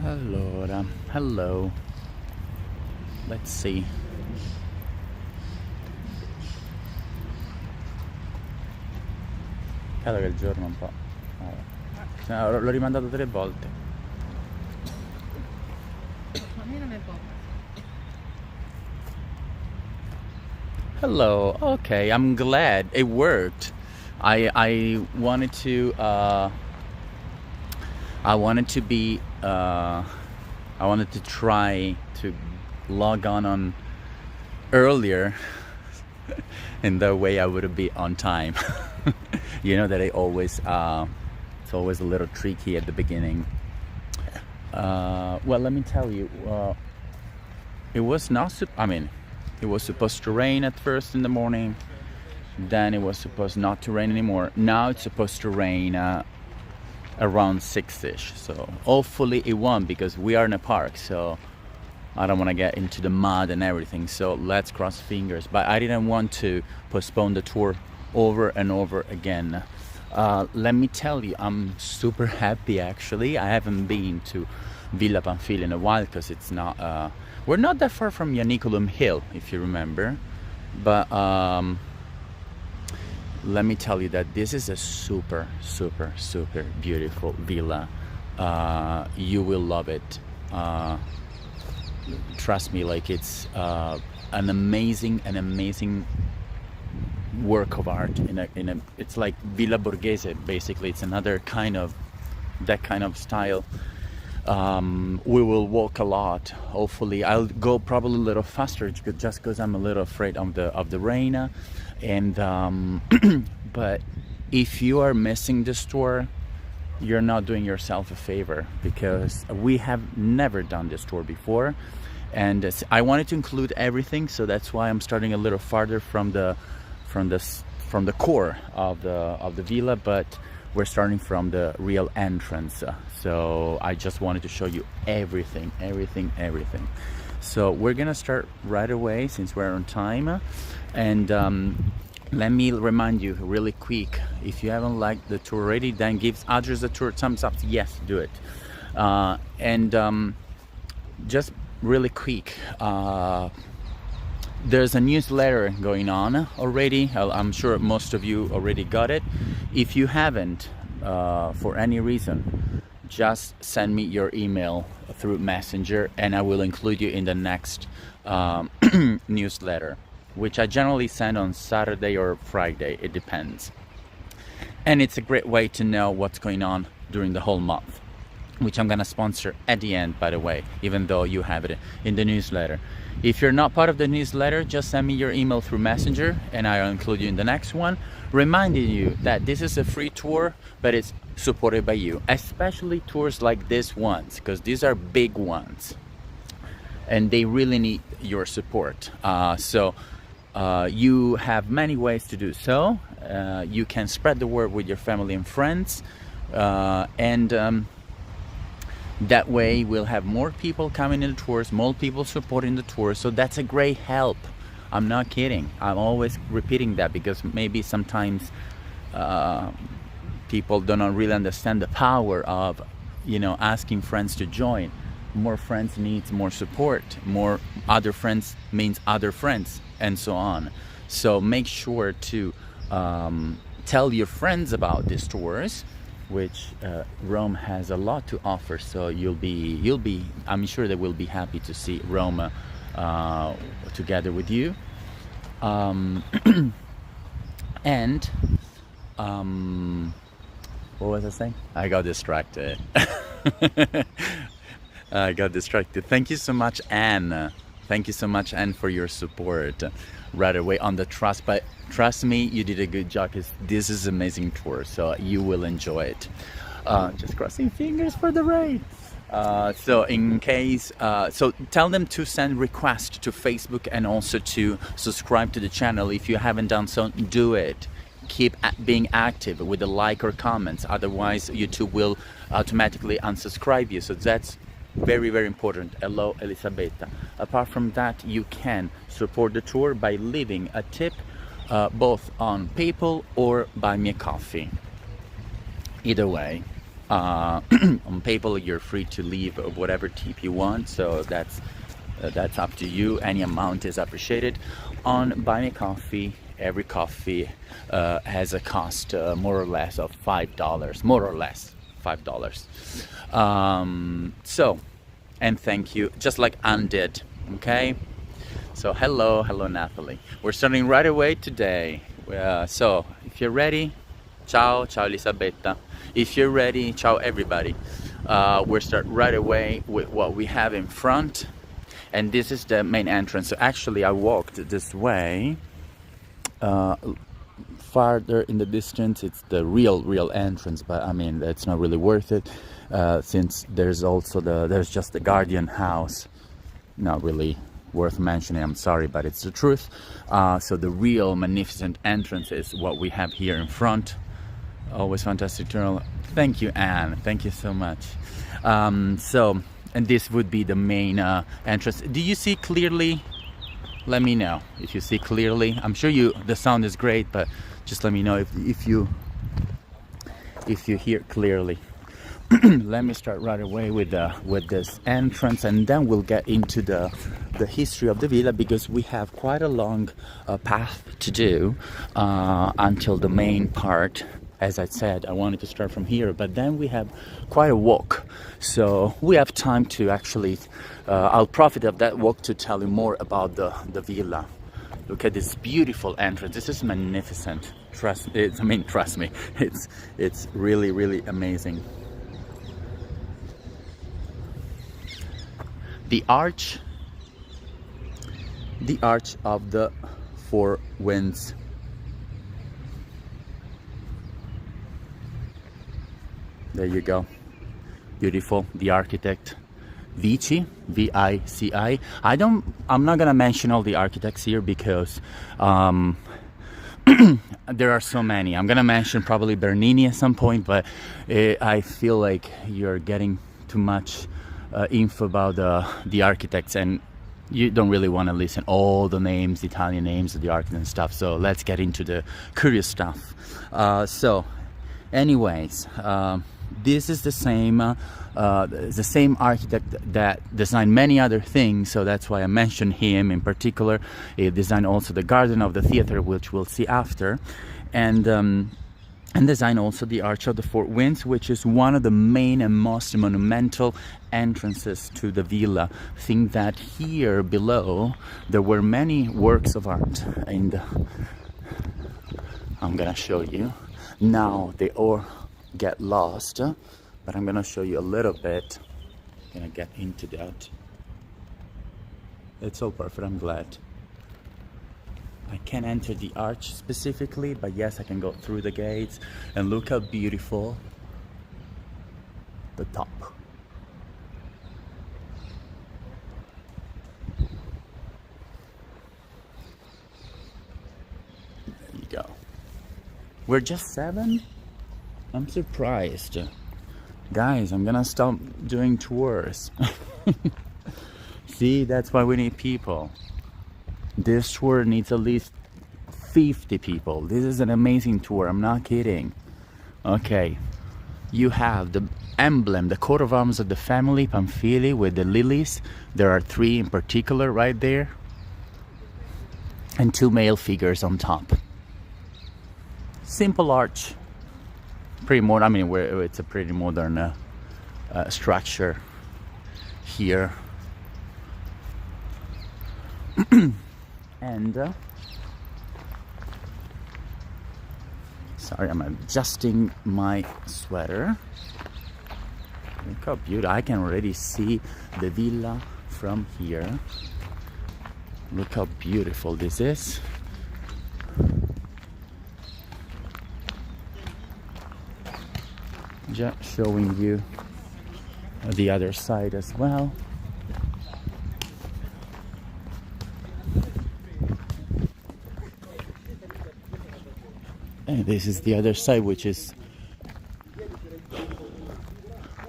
Allora, hello. Let's see. Credo che il giorno un po'. Vabbè. L'ho rimandato 3 volte. A me non è poco. Hello. Okay, I'm glad it worked. I wanted to I wanted to be I wanted to try to log on earlier in that way I would be on time. You know that I always it's always a little tricky at the beginning. Well, let me tell you, it was not it was supposed to rain at first in the morning, then it was supposed not to rain anymore. Now it's supposed to rain around 6ish, so hopefully it won't, because we are in a park, so I don't want to get into the mud and everything, so let's cross fingers. But I didn't want to postpone the tour over and over again. Let me tell you, I'm super happy actually. I haven't been to Villa Pamphili in a while, because it's not we're not that far from Janiculum Hill, if you remember, but let me tell you that this is a super beautiful villa. You will love it. Trust me, like it's an amazing work of art in a it's like Villa Borghese basically. It's another kind of that kind of style. We will walk a lot. Hopefully I'll go probably a little faster, just because I'm a little afraid of the rain, and but if you are missing this tour, you're not doing yourself a favor, because we have never done this tour before, and I wanted to include everything, so that's why I'm starting a little farther from the core of the villa, but we're starting from the real entrance. So I just wanted to show you everything. So we're gonna start right away since we're on time, and let me remind you really quick, if you haven't liked the tour already, then give others the tour thumbs up. Yes, do it. And just really quick, there's a newsletter going on already. I'm sure most of you already got it. If you haven't, for any reason, just send me your email through Messenger, and I will include you in the next newsletter, which I generally send on Saturday or Friday, it depends. And it's a great way to know what's going on during the whole month, which I'm gonna sponsor at the end, by the way, even though you have it in the newsletter. If you're not part of the newsletter, just send me your email through Messenger, and I'll include you in the next one, reminding you that this is a free tour, but it's supported by you, especially tours like this ones, because these are big ones and they really need your support. So you have many ways to do so. You can spread the word with your family and friends, and that way we'll have more people coming in the tours, more people supporting the tours. So that's a great help. I'm not kidding. I'm always repeating that, because maybe sometimes people don't really understand the power of, asking friends to join. More friends needs more support. More other friends means other friends, and so on. So make sure to tell your friends about these tours, which Rome has a lot to offer. So I'm sure they will be happy to see Rome together with you. And what was I saying? I got distracted. Thank you so much, Anne. Thank you so much, Anne, for your support right away on the trust. But trust me, you did a good job, because this is an amazing tour, so you will enjoy it. Just crossing fingers for the rain. So in case, so tell them to send requests to Facebook, and also to subscribe to the channel. If you haven't done so, do it. Keep being active with the like or comments, otherwise YouTube will automatically unsubscribe you. So that's very important. Hello, Elisabetta. Apart from that, you can support the tour by leaving a tip, both on PayPal or buy me a coffee. Either way. On PayPal, you're free to leave whatever tip you want, so that's up to you. Any amount is appreciated. On Buy Me Coffee, every coffee has a cost more or less of $5, more or less $5. So, and thank you, just like Anne did. Okay, so hello Natalie. We're starting right away today. So if you're ready, ciao Elisabetta. If you're ready, ciao everybody. We'll start right away with what we have in front, and this is the main entrance. So actually I walked this way. Farther in the distance it's the real entrance, but I mean that's not really worth it, since there's also there's just the Guardian house. Not really worth mentioning, I'm sorry, but it's the truth. So the real magnificent entrance is what we have here in front. Always fantastic tunnel. Thank you, Anne, thank you so much. So, and this would be the main entrance. Do you see clearly? Let me know if you see clearly. I'm sure the sound is great, but just let me know if you hear clearly. Let me start right away with this entrance, and then we'll get into the history of the villa, because we have quite a long path to do until the main part. As I said, I wanted to start from here, but then we have quite a walk, so we have time to actually I'll profit of that walk to tell you more about the villa. Look at this beautiful entrance. This is magnificent. Trust me, it's really amazing. The arch of the Four Winds. There you go. Beautiful. The architect Vici, V-I-C-I. I'm not gonna mention all the architects here because there are so many. I'm gonna mention probably Bernini at some point, but I feel like you're getting too much info about the architects, and you don't really want to listen all the names, Italian names of the architects and stuff. So let's get into the curious stuff. So anyways, this is the same architect that designed many other things, so that's why I mentioned him in particular. He designed also the garden of the theater, which we'll see after, and designed also the Arch of the Four Winds, which is one of the main and most monumental entrances to the villa. Think that here below there were many works of art, and I'm gonna show you. Now they all get lost, but I'm gonna show you a little bit. I'm gonna get into that. It's all perfect, I'm glad. I can't enter the arch specifically, but yes, I can go through the gates, and look how beautiful the top. There you go. We're just 7? I'm surprised. Guys, I'm gonna stop doing tours. See, that's why we need people. This tour needs at least 50 people. This is an amazing tour, I'm not kidding. Okay, you have the emblem, the coat of arms of the family Pamphili with the lilies. There are 3 in particular right there, and 2 male figures on top. Simple arch, pretty modern. I mean, it's a pretty modern structure here. And sorry, I'm adjusting my sweater. Look how beautiful. I can already see the villa from here. Look how beautiful this is. Just showing you the other side as well. And this is the other side, which is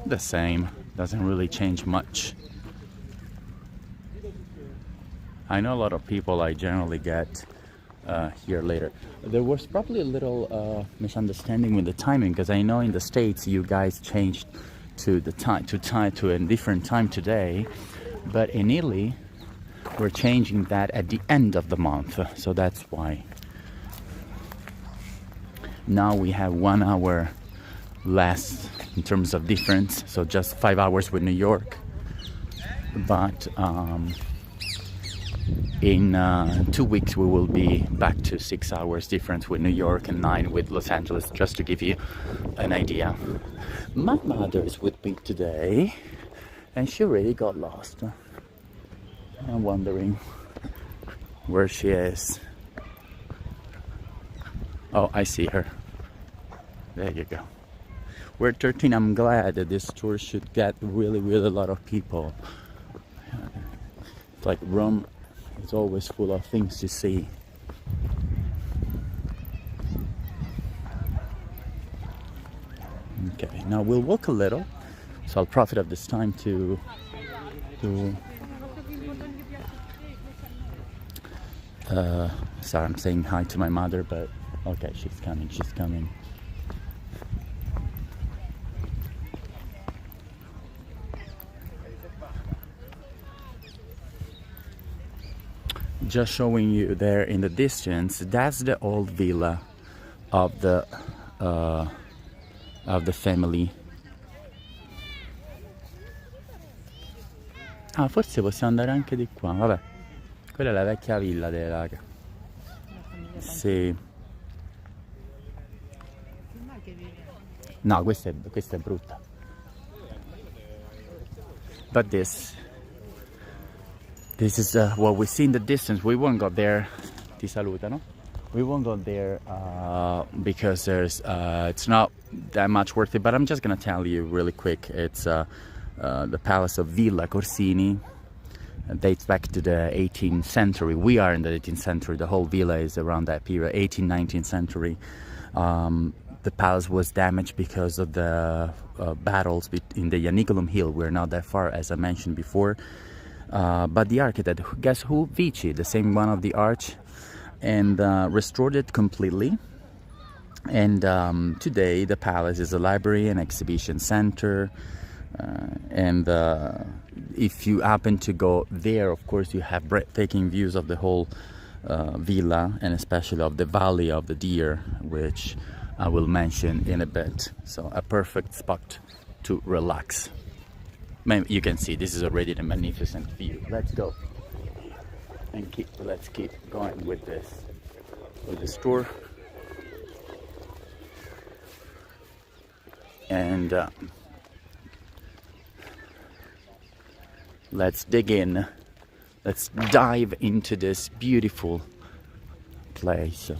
the same. Doesn't really change much. I know a lot of people I generally get here later. There was probably a little misunderstanding with the timing, because I know in the States you guys changed to the time to a different time today, but in Italy we're changing that at the end of the month, so that's why. Now we have 1 hour less in terms of difference, so just 5 hours with New York. But in 2 weeks we will be back to 6 hours difference with New York and 9 with Los Angeles, just to give you an idea. My mother is with me today and she really got lost. I'm wondering where she is. Oh, I see her. There you go. We're 13. I'm glad that this tour should get really a lot of people. It's like Rome is always full of things to see. Okay, now we'll walk a little, so I'll profit of this time to sorry, I'm saying hi to my mother, but okay, she's coming. Just showing you there in the distance, that's the old villa of the family. Ah, forse possiamo andare anche di qua, vabbè. Quella è la vecchia villa della... Sì. No, questa è brutta. But this is what we see in the distance. We won't go there. Ti salutano. We won't go there because there's it's not that much worth it. But I'm just gonna tell you really quick. It's the palace of Villa Corsini. It dates back to the 18th century. We are in the 18th century. The whole villa is around that period, 18th, 19th century. The palace was damaged because of the battles in the Janiculum Hill. We're not that far, as I mentioned before. But the architect, guess who? Vici, the same one of the arch, and restored it completely. And today the palace is a library and exhibition center. And if you happen to go there, of course, you have breathtaking views of the whole villa, and especially of the Valley of the Deer, which I will mention in a bit. So a perfect spot to relax. You can see this is already a magnificent view. Let's go and let's keep going with this tour. And let's dig in. Let's dive into this beautiful place.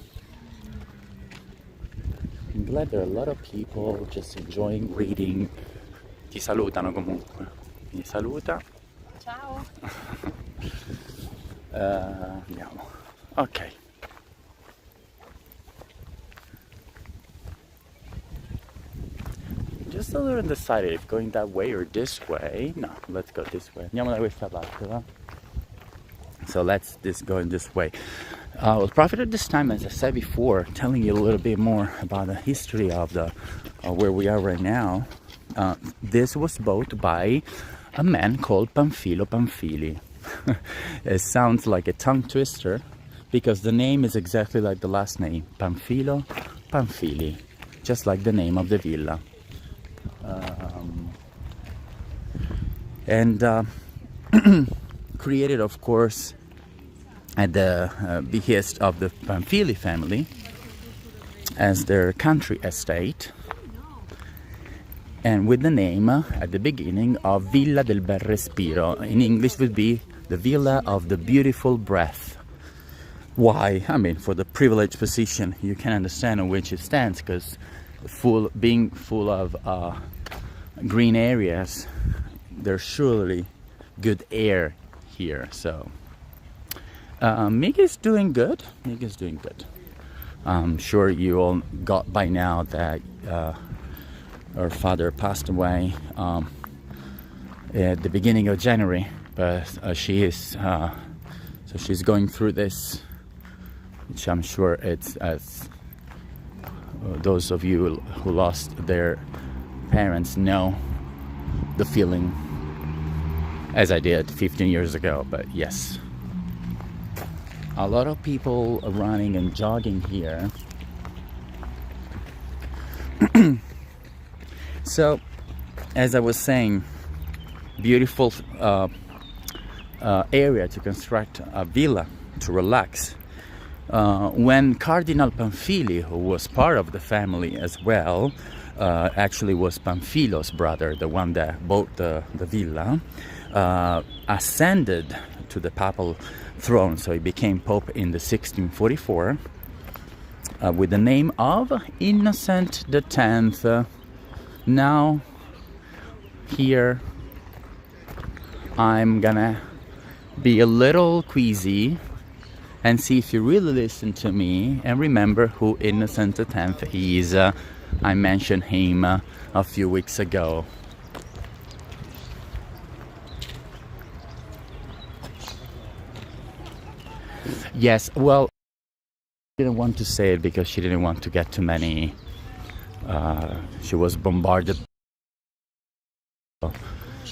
I'm glad there are a lot of people just enjoying reading. Ti salutano comunque. Mi saluta. Ciao. Andiamo. Ok. Just a little undecided if going that way or this way. No, let's go this way. Andiamo da questa parte, va? So let's go in this way. We'll profit at this time, as I said before, telling you a little bit more about the history of where we are right now. This was bought by a man called Pineto Pamphili. It sounds like a tongue twister because the name is exactly like the last name, Pineto Pamphili, just like the name of the villa. And created, of course, at the behest of the Pamphili family as their country estate, and with the name at the beginning of Villa del Bel Respiro. In English would be the Villa of the Beautiful Breath. Why? I mean, for the privileged position, you can understand on which it stands, because being full of green areas, there's surely good air here. So Mika's doing good. I'm sure you all got by now that her father passed away at the beginning of January, but she is so she's going through this which I'm sure it's as those of you who lost their parents know the feeling as I did 15 years ago. But yes, a lot of people are running and jogging here. So, as I was saying, beautiful area to construct a villa to relax. When Cardinal Pamphili, who was part of the family as well, actually was Pamphilio's brother, the one that bought the villa, ascended to the papal throne, so he became pope in the 1644 with the name of Innocent X. Now here I'm gonna be a little queasy and see if you really listen to me and remember who Innocent X is. I mentioned him a few weeks ago. Yes, well, she didn't want to say it because she didn't want to get too many. She was bombarded.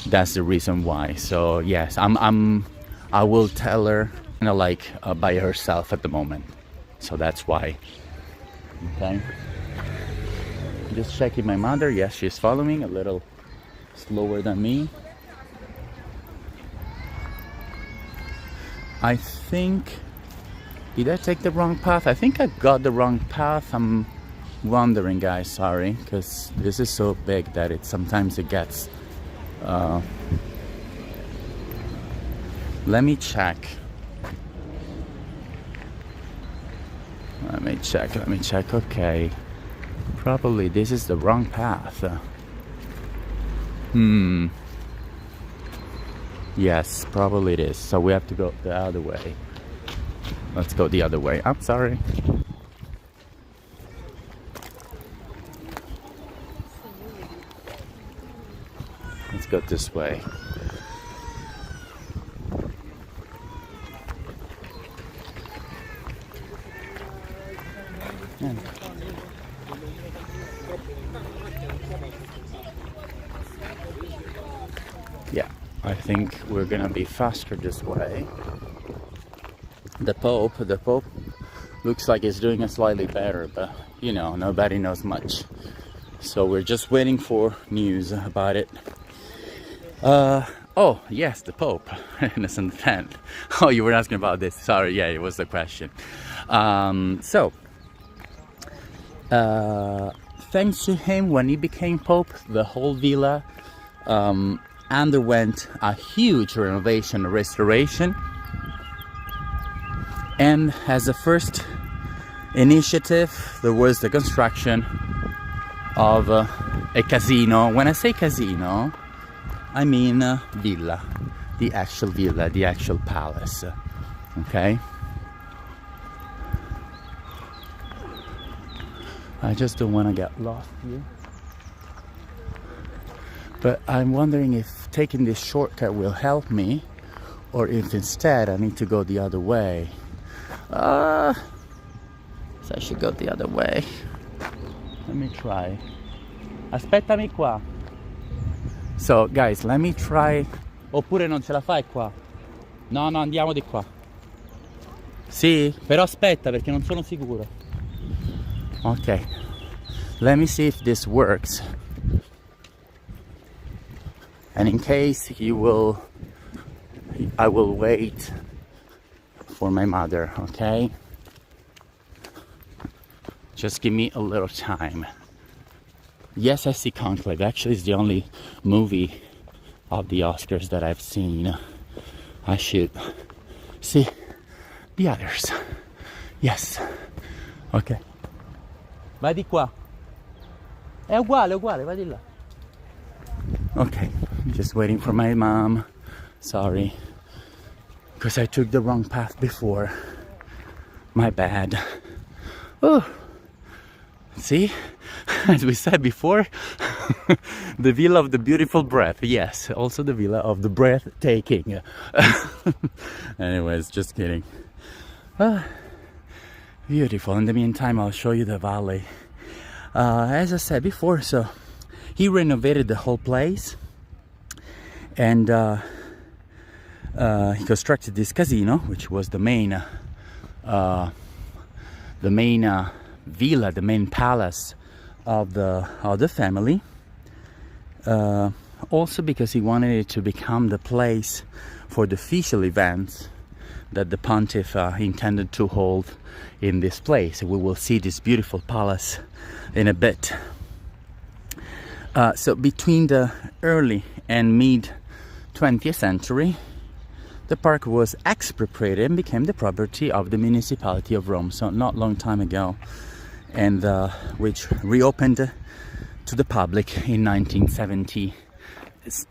That's the reason why. So yes, I will tell her, you know, like by herself at the moment. So that's why. Okay. Just checking my mother. Yes, she's following a little slower than me. I think, did I take the wrong path? I think I got the wrong path. I'm wondering, guys, sorry, because this is so big that sometimes it gets let me check. Let me check. Okay, probably this is the wrong path. Yes, probably it is. So we have to go the other way. Let's go the other way. I'm sorry. Let's go this way. Yeah, I think we're gonna be faster this way. The Pope looks like he's doing it slightly better, but you know, nobody knows much. So we're just waiting for news about it. Oh yes, the Pope, Innocent X. Oh, you were asking about this. Sorry, yeah, it was the question. Thanks to him, when he became Pope, the whole villa underwent a huge renovation, restoration. And as a first initiative, there was the construction of a casino. When I say casino, I mean villa, the actual palace. Okay? I just don't want to get lost here. But I'm wondering if taking this shortcut will help me, or if instead I need to go the other way. So I should go the other way. Let me try. Aspettami qua. So guys, let me try. Oppure non ce la fai qua? No, andiamo di qua. Sì, però aspetta perché non sono sicuro. Okay, let me see if this works. And in case I will wait for my mother, okay? Just give me a little time. Yes, I see Conclave. Actually, it's the only movie of the Oscars that I've seen. I should see the others. Yes. Okay. Vai di qua. È uguale, vai di là. Okay, just waiting for my mom. Sorry. Because I took the wrong path before. My bad. Oh. See? As we said before, the Villa of the Beautiful Breath. Yes, also the Villa of the Breathtaking. Anyways, just kidding. Beautiful. In the meantime, I'll show you the valley. As I said before, so he renovated the whole place, and he constructed this casino, which was the main villa, the main palace of the family. Also because he wanted it to become the place for the official events that the pontiff intended to hold in this place. We will see this beautiful palace in a bit. So between the early and mid 20th century, the park was expropriated and became the property of the municipality of Rome, so not long time ago, and which reopened to the public in 1970.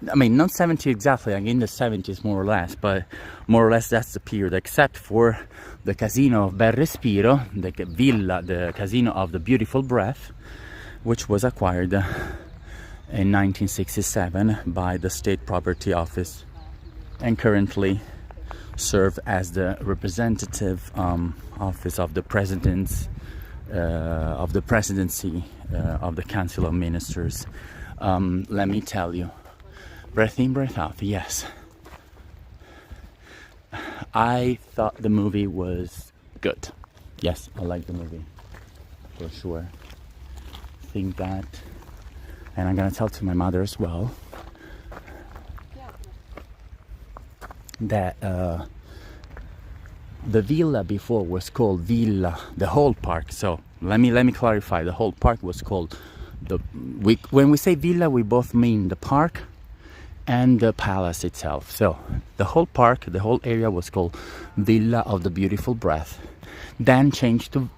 I mean, not 70 exactly, like in the 70s more or less, but more or less that's the period, except for the Casino of Bel Respiro, the villa, the Casino of the Beautiful Breath, which was acquired in 1967 by the State Property Office and currently serve as the representative office of the presidency of the Council of Ministers. Let me tell you, breath in, breath out, yes. I thought the movie was good. Yes, I like the movie, for sure. I think that, and I'm gonna tell to my mother as well, that the villa before was called Villa, the whole park. So let me clarify. The whole park was called when we say villa, we both mean the park and the palace itself. So the whole park, the whole area was called Villa of the Beautiful Breath, then changed to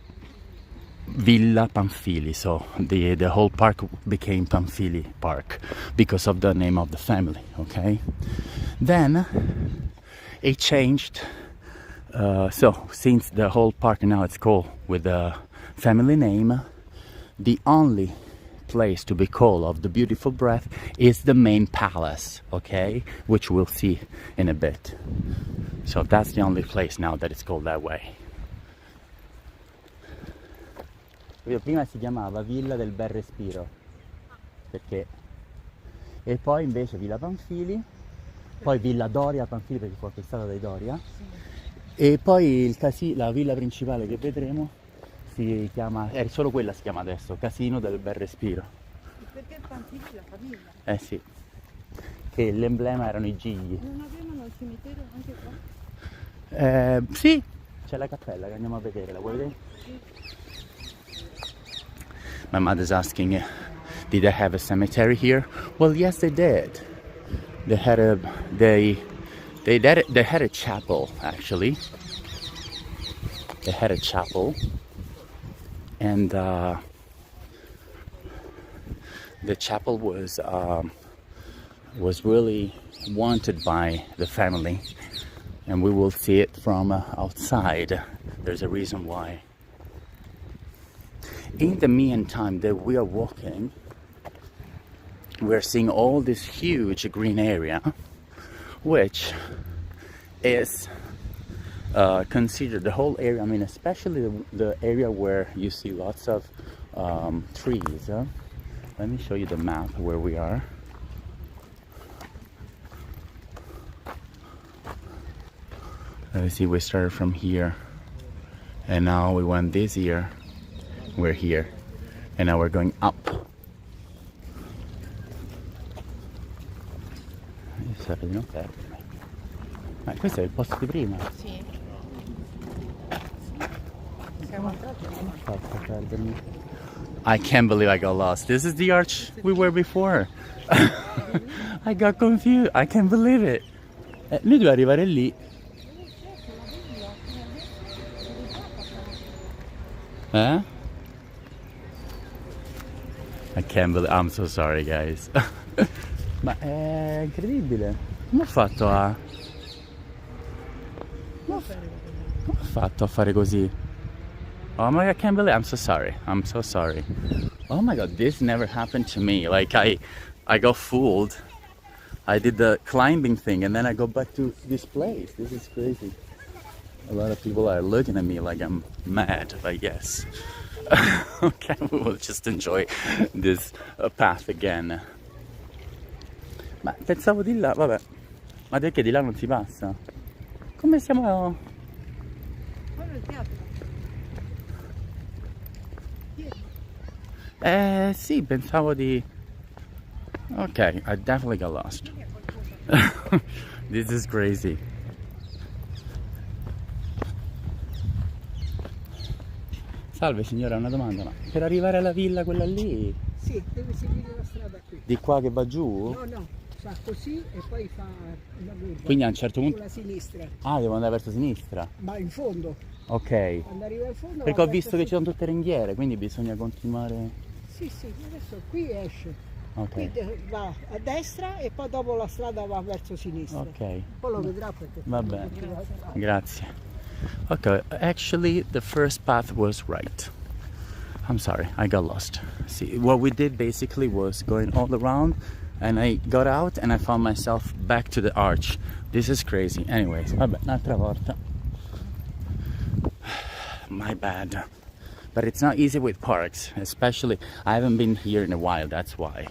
Villa Pamphili. So the whole park became Pamphili Park because of the name of the family. Okay, then it changed. So since the whole park now it's called with the family name, the only place to be called of the Beautiful Breath is the main palace, okay, which we'll see in a bit. So that's the only place now that it's called that way. Prima si chiamava Villa del Bel Respiro, perché, e poi invece Villa Pamphili, poi Villa Doria Pamphili perché fu acquistata dai Doria, e poi la villa principale che vedremo si chiama, solo quella si chiama adesso, Casino del Bel Respiro. Perché Pamphili la famiglia? Eh sì, che l'emblema erano i gigli. Non avevano il cimitero anche qua? Sì, c'è la cappella che andiamo a vedere, la vuoi vedere? Sì. My mother's asking, did they have a cemetery here? Well, yes, they did. They had a chapel, actually. They had a chapel, and the chapel was really wanted by the family, and we will see it from outside. There's a reason why. In the meantime that we are walking, we're seeing all this huge green area, which is considered the whole area. I mean, especially the area where you see lots of trees. Let me show you the map where we are. Let me see, we started from here, and now we went this year. We're here, and now we're going up. Ma questo è il posto di prima? Sì. I can't believe I got lost. This is the arch we were before. I got confused. I can't believe it. Noi dobbiamo arrivare lì. Eh? I can't believe. I'm so sorry, guys. Ma è incredibile. Come ho fatto a... Come ho fatto a fare così? Oh my god, I can't believe. I'm so sorry. I'm so sorry. Oh my god, this never happened to me. Like I got fooled. I did the climbing thing and then I go back to this place. This is crazy. A lot of people are looking at me like I'm mad, but yes. Okay, we will just enjoy this path again. Ma pensavo di là, vabbè. Ma perché di là non si passa? Come siamo? Quello è il teatro. Sì, pensavo di... Ok, I definitely got lost. This is crazy. Salve signora, una domanda, ma per arrivare alla villa quella lì, Sì, devi seguire la strada qui. di qua che va giù? No, no, fa così e poi fa una curva. Quindi a un certo punto... Sulla sinistra, Ah, devo andare verso sinistra? ma in fondo. Ok. Quando arriva al fondo... Perché va ho visto verso che ci sono tutte ringhiere, quindi bisogna continuare... Sì, sì, adesso qui esce. Ok. Qui va a destra e poi dopo la strada va verso sinistra. Ok. Poi lo vedrà perché... Va bene. Grazie. Okay, actually the first path was right. I'm sorry, I got lost. See, what we did basically was going all around, and I got out and I found myself back to the arch. This is crazy. Anyways, vabbè, un'altra volta. My bad. But it's not easy with parks, especially I haven't been here in a while, that's why.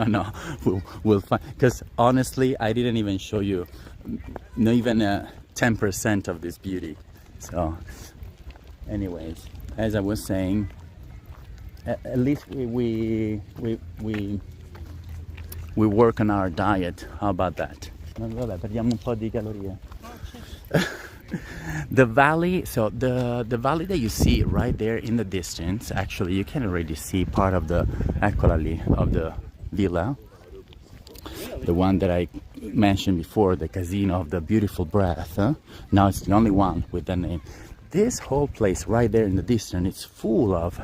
No. We'll find, because honestly, I didn't even show you not even 10% of this beauty. So, anyways, as I was saying, at least we work on our diet. How about that? Vabbè, perdiamo un po' di calorie. The valley, so the valley that you see right there in the distance, actually you can already see part of the, eccola lì, of the villa. The one that I mentioned before, the casino of the beautiful breath. Now it's the only one with the name. This whole place right there in the distance, it's full of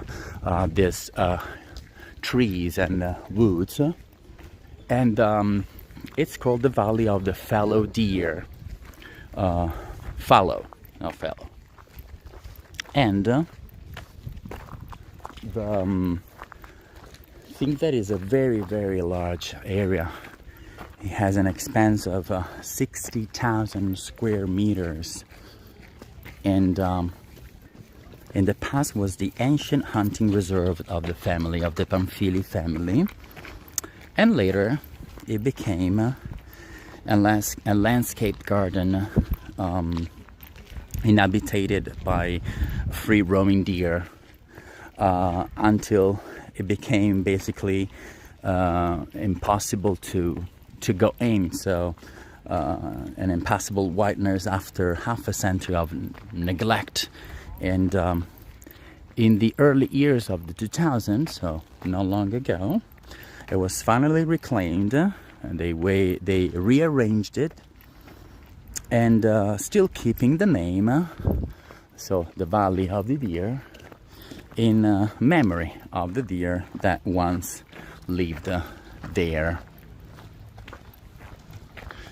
this trees and woods. And it's called the Valley of the Fallow Deer. Fallow, not fellow. And the I think that is a very, very large area. It has an expanse of 60,000 square meters. And in the past was the ancient hunting reserve of the family, of the Pamphili family. And later it became a landscaped garden inhabited by free roaming deer until it became basically impossible to go in. So an impassable wilderness after half a century of neglect. And in the early years of the 2000s, so not long ago, it was finally reclaimed, and they rearranged it, and still keeping the name, so the Valley of the Deer, in memory of the deer that once lived there.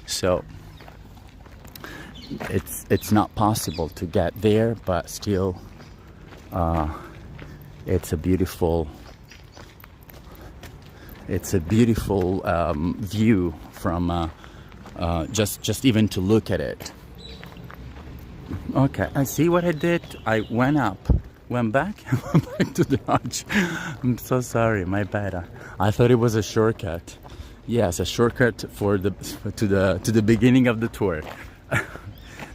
So it's not possible to get there, but still it's a beautiful view from just even to look at it. Okay, I see what I did. I went up, went back, and went back to the arch. I'm so sorry, my bad. I thought it was a shortcut. Yes, a shortcut to the beginning of the tour.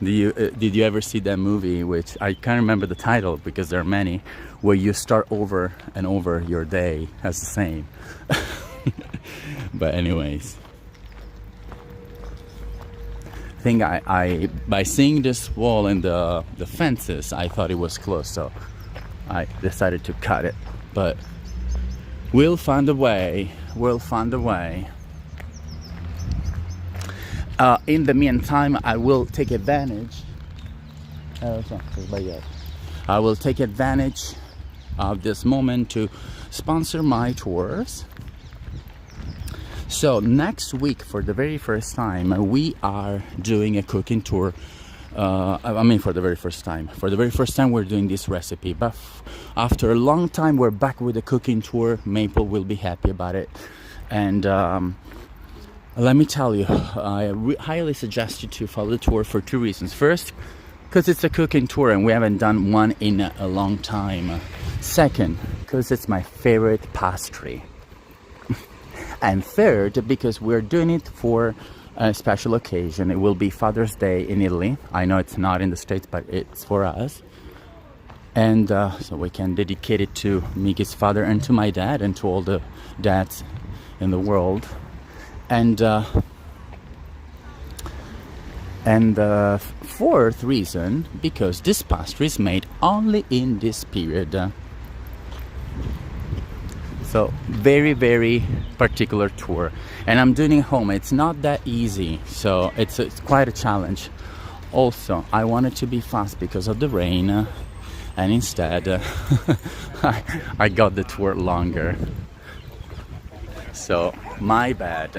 Did you ever see that movie, which I can't remember the title because there are many, where you start over and over your day as the same? But anyways, I think I by seeing this wall and the fences, I thought it was close, so I decided to cut it. But we'll find a way. We'll find a way. In the meantime, I will take advantage. I will take advantage of this moment to sponsor my tours. So next week, for the very first time, we are doing a cooking tour. For the very first time. For the very first time, we're doing this recipe. But after a long time, we're back with a cooking tour. Maple will be happy about it. And Let me tell you, I highly suggest you to follow the tour for two reasons. First, because it's a cooking tour and we haven't done one in a long time. Second, because it's my favorite pastry. And third, because we're doing it for a special occasion. It will be Father's Day in Italy. I know it's not in the States, but it's for us. And so we can dedicate it to Miki's father and to my dad and to all the dads in the world. And the fourth reason, because this pastry is made only in this period. So very, very particular tour. And I'm doing it home. It's not that easy. So it's quite a challenge. Also, I wanted to be fast because of the rain. And instead, I got the tour longer. So my bad.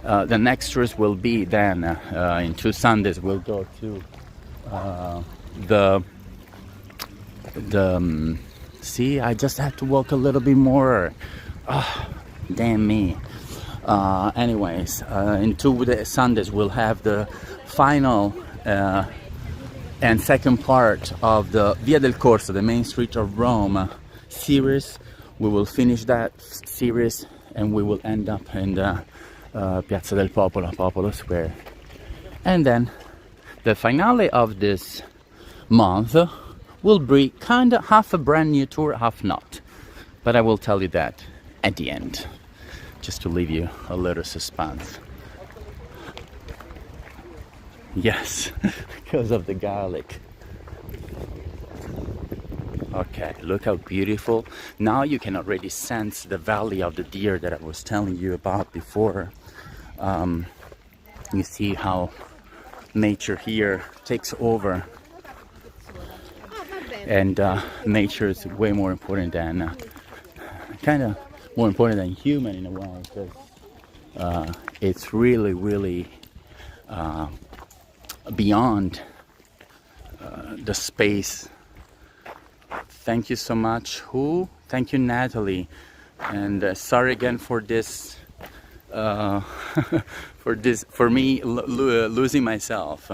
The next tours will be then in 2 Sundays. We'll go to the see, I just have to walk a little bit more. Oh, damn me. Anyways, in 2 Sundays we'll have the final and second part of the Via del Corso, the main street of Rome series. We will finish that series and we will end up in the Piazza del Popolo Square. And then the finale of this month will be kind of half a brand new tour, half not. But I will tell you that at the end, just to leave you a little suspense. Yes, because of the garlic. Okay, look how beautiful. Now you can already sense the valley of the deer that I was telling you about before. You see how nature here takes over. And nature is way more important than, kind of more important than human in a way, because it's really, really beyond the space. Thank you so much. Thank you, Natalie. And sorry again for this, for me losing myself.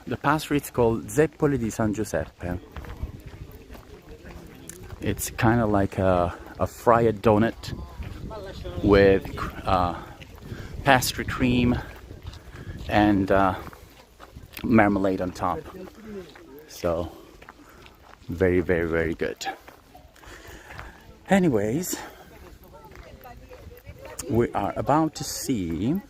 The pastry is called Zeppole di San Giuseppe. It's kind of like a fried donut with pastry cream and marmalade on top. So very, very, very good. Anyways, we are about to see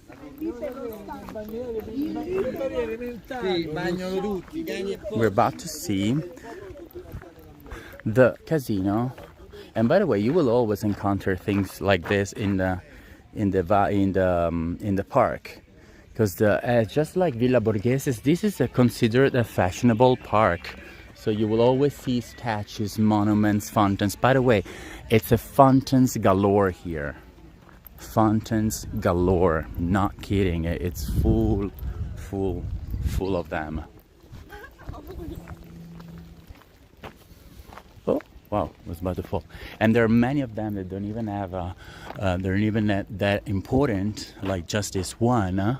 the casino. And by the way, you will always encounter things like this in the park, because just like Villa Borghese, this is considered a fashionable park. So you will always see statues, monuments, fountains. By the way, it's a fountains galore here. Fountains galore, not kidding. It's full of them. Oh wow, it was about to fall. And there are many of them that don't even have they're even that important, like just this one.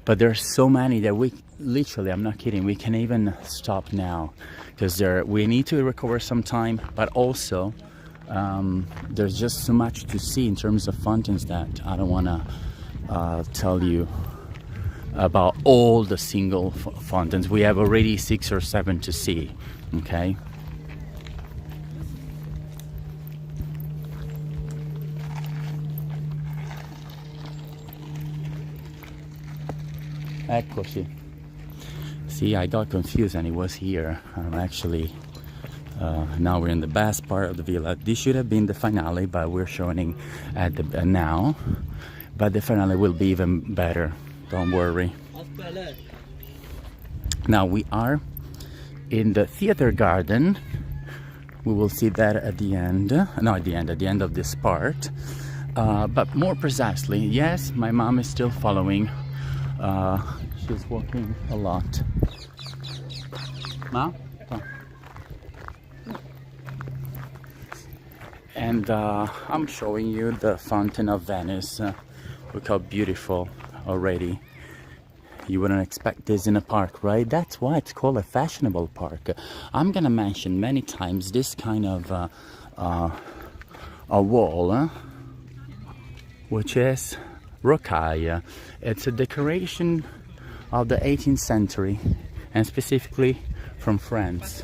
But there are so many that we literally, I'm not kidding, we can even stop now, because we need to recover some time, but also there's just so much to see in terms of fountains that I don't want to tell you about all the single fountains. We have already 6 or 7 to see, okay? Eccoci. See, I got confused and it was here. Actually, now we're in the best part of the villa. This should have been the finale, but we're showing at the now. But the finale will be even better. Don't worry. Now we are in the theater garden. We will see that at the end. No, at the end of this part. But more precisely, yes, my mom is still following. She's walking a lot. Ma? And I'm showing you the Fountain of Venice. Look how beautiful already. You wouldn't expect this in a park, right? That's why it's called a fashionable park. I'm gonna mention many times this kind of a wall, which is rocaille. It's a decoration of the 18th century, and specifically from France.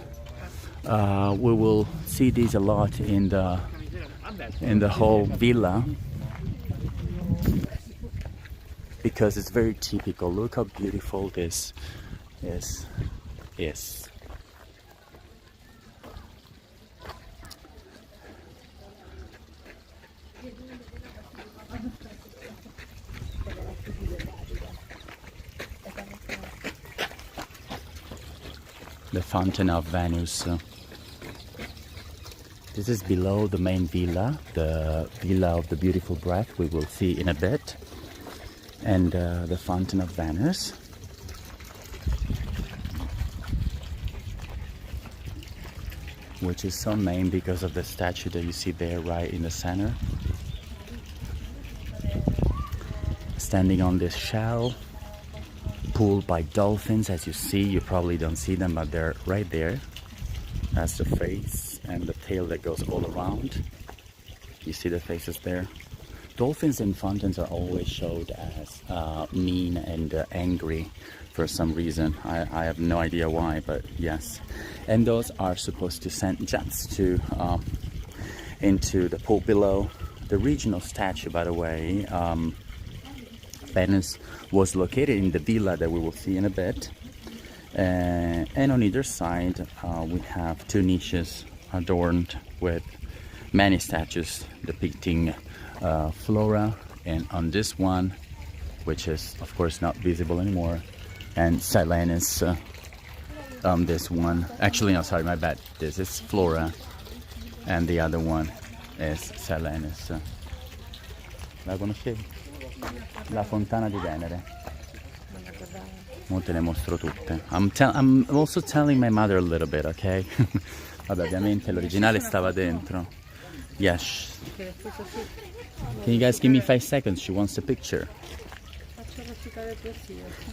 We will see these a lot in the whole villa, because it's very typical. Look how beautiful this is. The Fountain of Venice. This is below the main villa, the Villa of the Beautiful Breath, we will see in a bit. And the Fountain of Venice. Which is so named because of the statue that you see there right in the center. Standing on this shell, pulled by dolphins, as you see. You probably don't see them, but they're right there. That's the face and the tail that goes all around. You see the faces there. Dolphins in fountains are always showed as mean and angry for some reason. I have no idea why, but yes. And those are supposed to send jets to into the pool below. The regional statue, by the way, Venice was located in the villa that we will see in a bit. And on either side we have two niches adorned with many statues depicting flora, and on this one, which is of course not visible anymore, and Silenus on this one. Actually, no, sorry, my bad. This is flora, and the other one is Silenus. La conoscevi? La Fontana di Venere. Mo te le mostro tutte. I'm also telling my mother a little bit, okay? Vabbè, ovviamente l'originale stava dentro. Yes. Can you guys give me 5 seconds? She wants a picture.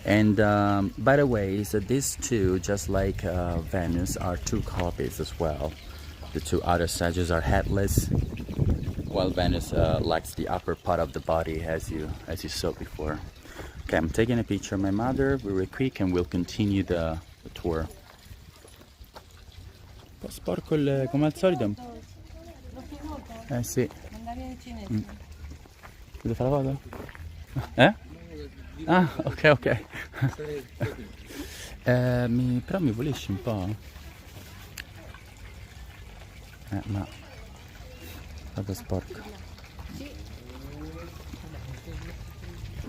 And by the way, so these two, just like Venice, are two copies as well. The two other statues are headless, while Venice lacks the upper part of the body, as you saw before. Okay, I'm taking a picture of my mother very quick, and we'll continue the tour. Un po' sporco come al solito. Sì. Devo fare la foto? Ah, ok. Però mi volisci un po'? Ma vado sporco.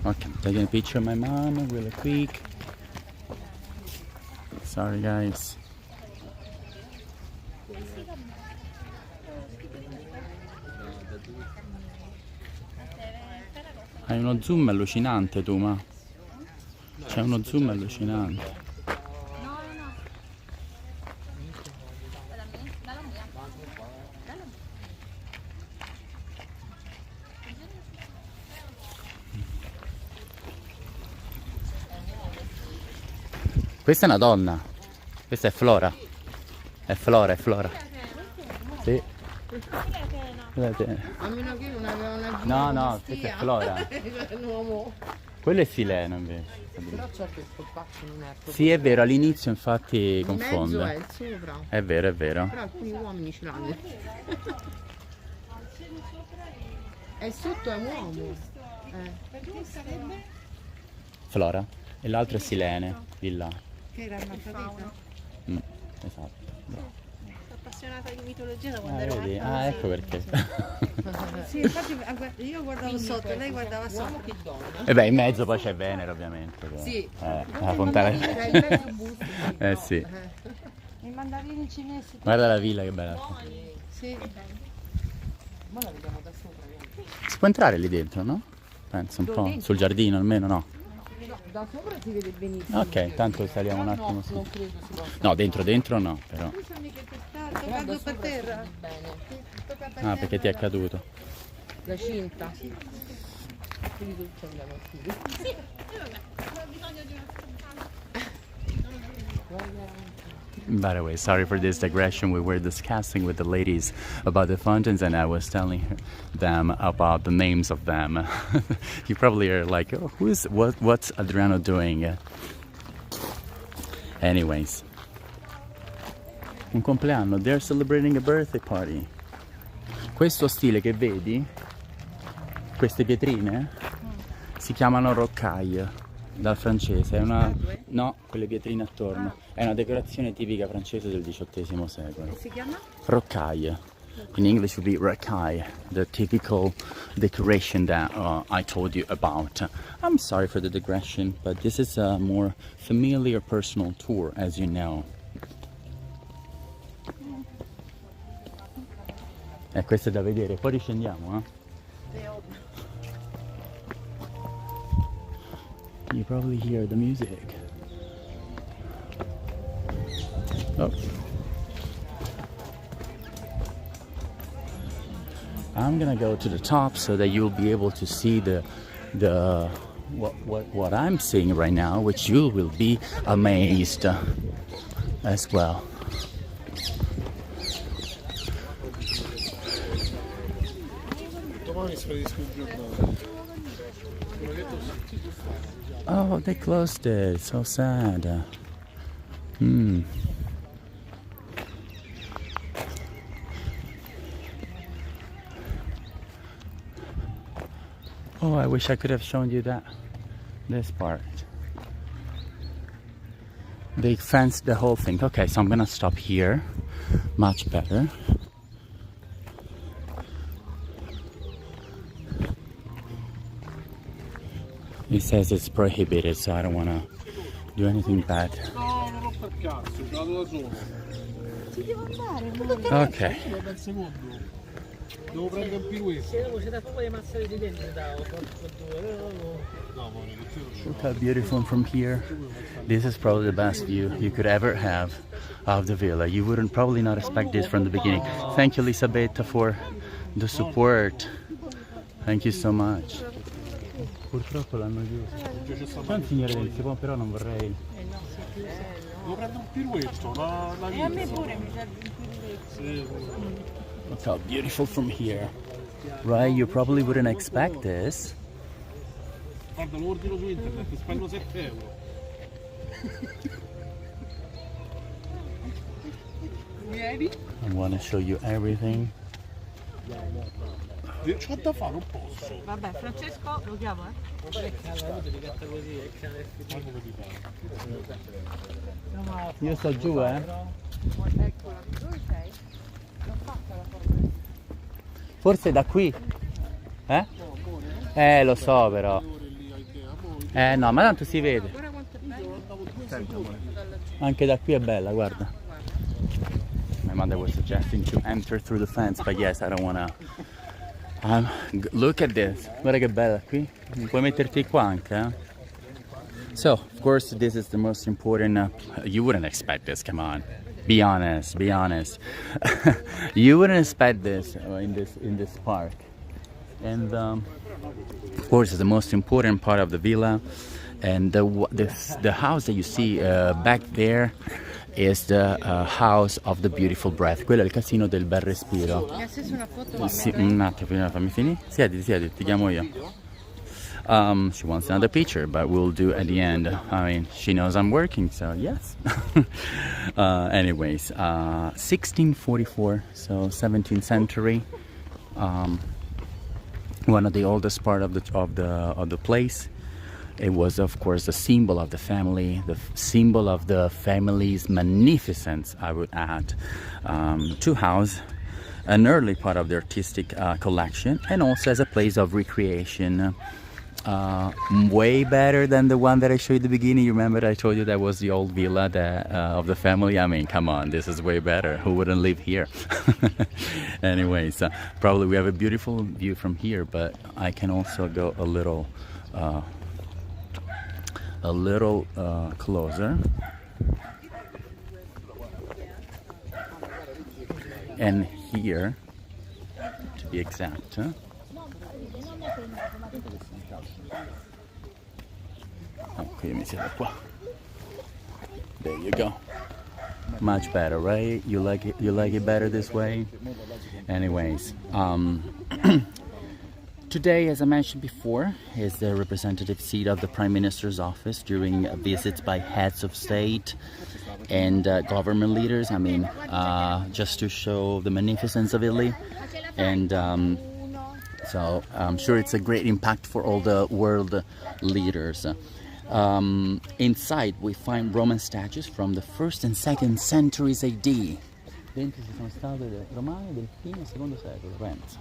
Okay, I'm taking a picture of my mom really quick. Sorry guys. Hai uno zoom allucinante tu, ma c'è uno zoom allucinante. Questa è una donna, questa è Flora. È Flora. Sì. A meno che non aveva una No, questa è Flora. Quello è Sileno invece. Però certo il polpaccio non è proprio. Sì, è vero, all'inizio infatti confonde. Il mezzo è il sopra. È vero. Però alcuni uomini ce l'hanno. E sotto è un uomo. Perché sarebbe? Flora. E l'altro è Silene, di là. Che era hermafrodita. Esatto. Sono appassionata di mitologia da quando Vedi? ero Ah, ecco perché. Sì, infatti io guardavo sotto, lei guardava sotto. Che donna. E beh, in mezzo poi c'è Venere ovviamente. Sì. La fontana. C'è il mezzo busto. Sì. I mandarini cinesi. Guarda la villa che bella. Sì. Ma la vediamo da sopra. Si può entrare lì dentro, no? Penso un po'. Sul giardino almeno, no? Da sopra si vede benissimo. Ok, tanto saliamo un attimo su. Non credo si possa. No, dentro no, però. Scusami che per Cado per terra. Bene. Ah, perché ti è caduto. La cinta. Quindi tu ci andiamo a fili. By the way, sorry for this digression. We were discussing with the ladies about the fountains, and I was telling them about the names of them. You probably are like, oh, what's Adriano doing? Anyways, un compleanno. They're celebrating a birthday party. Questo stile che vedi, queste pietrine, si chiamano rocaille dal francese. È una, no, quelle pietrine attorno. È una decorazione tipica francese del XVIII secolo. Si chiama? Rocaille. In English would be rocaille, the typical decoration that I told you about. I'm sorry for the digression, but this is a more familiar personal tour, as you know. E questo è da vedere, poi riscendiamo, eh? You probably hear the music. Oh. I'm gonna go to the top so that you'll be able to see what I'm seeing right now, which you will be amazed as well. Oh, they closed it. So sad. Oh, I wish I could have shown you this part. They fenced the whole thing. Okay, so I'm gonna stop here. Much better. It says it's prohibited, so I don't wanna do anything bad. No, non ho per cazzo, ce la do da solo. Ci devo andare. Okay. Per secondo. Devo prendere un piruetto. Look how beautiful from here. This is probably the best view you could ever have of the villa. You wouldn't probably not expect this from the beginning. Thank you, Elisabetta, for the support. Thank you so much. Purtroppo l'hanno chiuso. C'è un signore del Sipon, però non vorrei. Devo prendere un piruetto, una E a me pure mi serve un piruetto. Look how beautiful from here. Right? You probably wouldn't expect this. Guarda, lo ordino su internet, spendo 7 euro. Vieni. I want to show you everything. C'ho da fare, non posso. Vabbè, Francesco, lo chiamo, Io sto giù, eh? Eccola, dove sei? L'ho fatta la foto. Forse da qui. Lo so però. No, ma tanto si vede. Guarda quanto è bello. Anche da qui è bella, guarda. My mother was suggesting to enter through the fence, but yes, I don't wanna. Look at this. Guarda che bella qui. Puoi metterti qua anche, eh? So, of course, this is the most important. You wouldn't expect this. Come on, be honest. Be honest. You wouldn't expect this in this park, and of course, it's the most important part of the villa. And the house that you see back there is the house of the beautiful breath. Quello è il casino del bel respiro. Mi ha acceso una foto. Sì, un attimo, prima fammi finire. Siediti, ti chiamo io. She wants another picture, but we'll do at the end. I mean, she knows I'm working, so yes. Anyways, 1644, so 17th century. One of the oldest part of the place. It was, of course, the symbol of the family, the symbol of the family's magnificence, I would add, to house an early part of the artistic collection, and also as a place of recreation. Way better than the one that I showed you at the beginning. You remember I told you that was the old villa of the family? I mean, come on, this is way better. Who wouldn't live here? Anyways, probably we have a beautiful view from here, but I can also go a little closer. And here, to be exact, ecco, io mi siedo qua. There you go. Much better, right? You like it better this way? Anyways, today, as I mentioned before, is the representative seat of the Prime Minister's office during visits by heads of state and government leaders. I mean, just to show the magnificence of Italy. And so I'm sure it's a great impact for all the world leaders. Inside we find Roman statues from the 1st and 2nd centuries AD. Dentro ci sono statue romane del primo e secondo secolo, penso.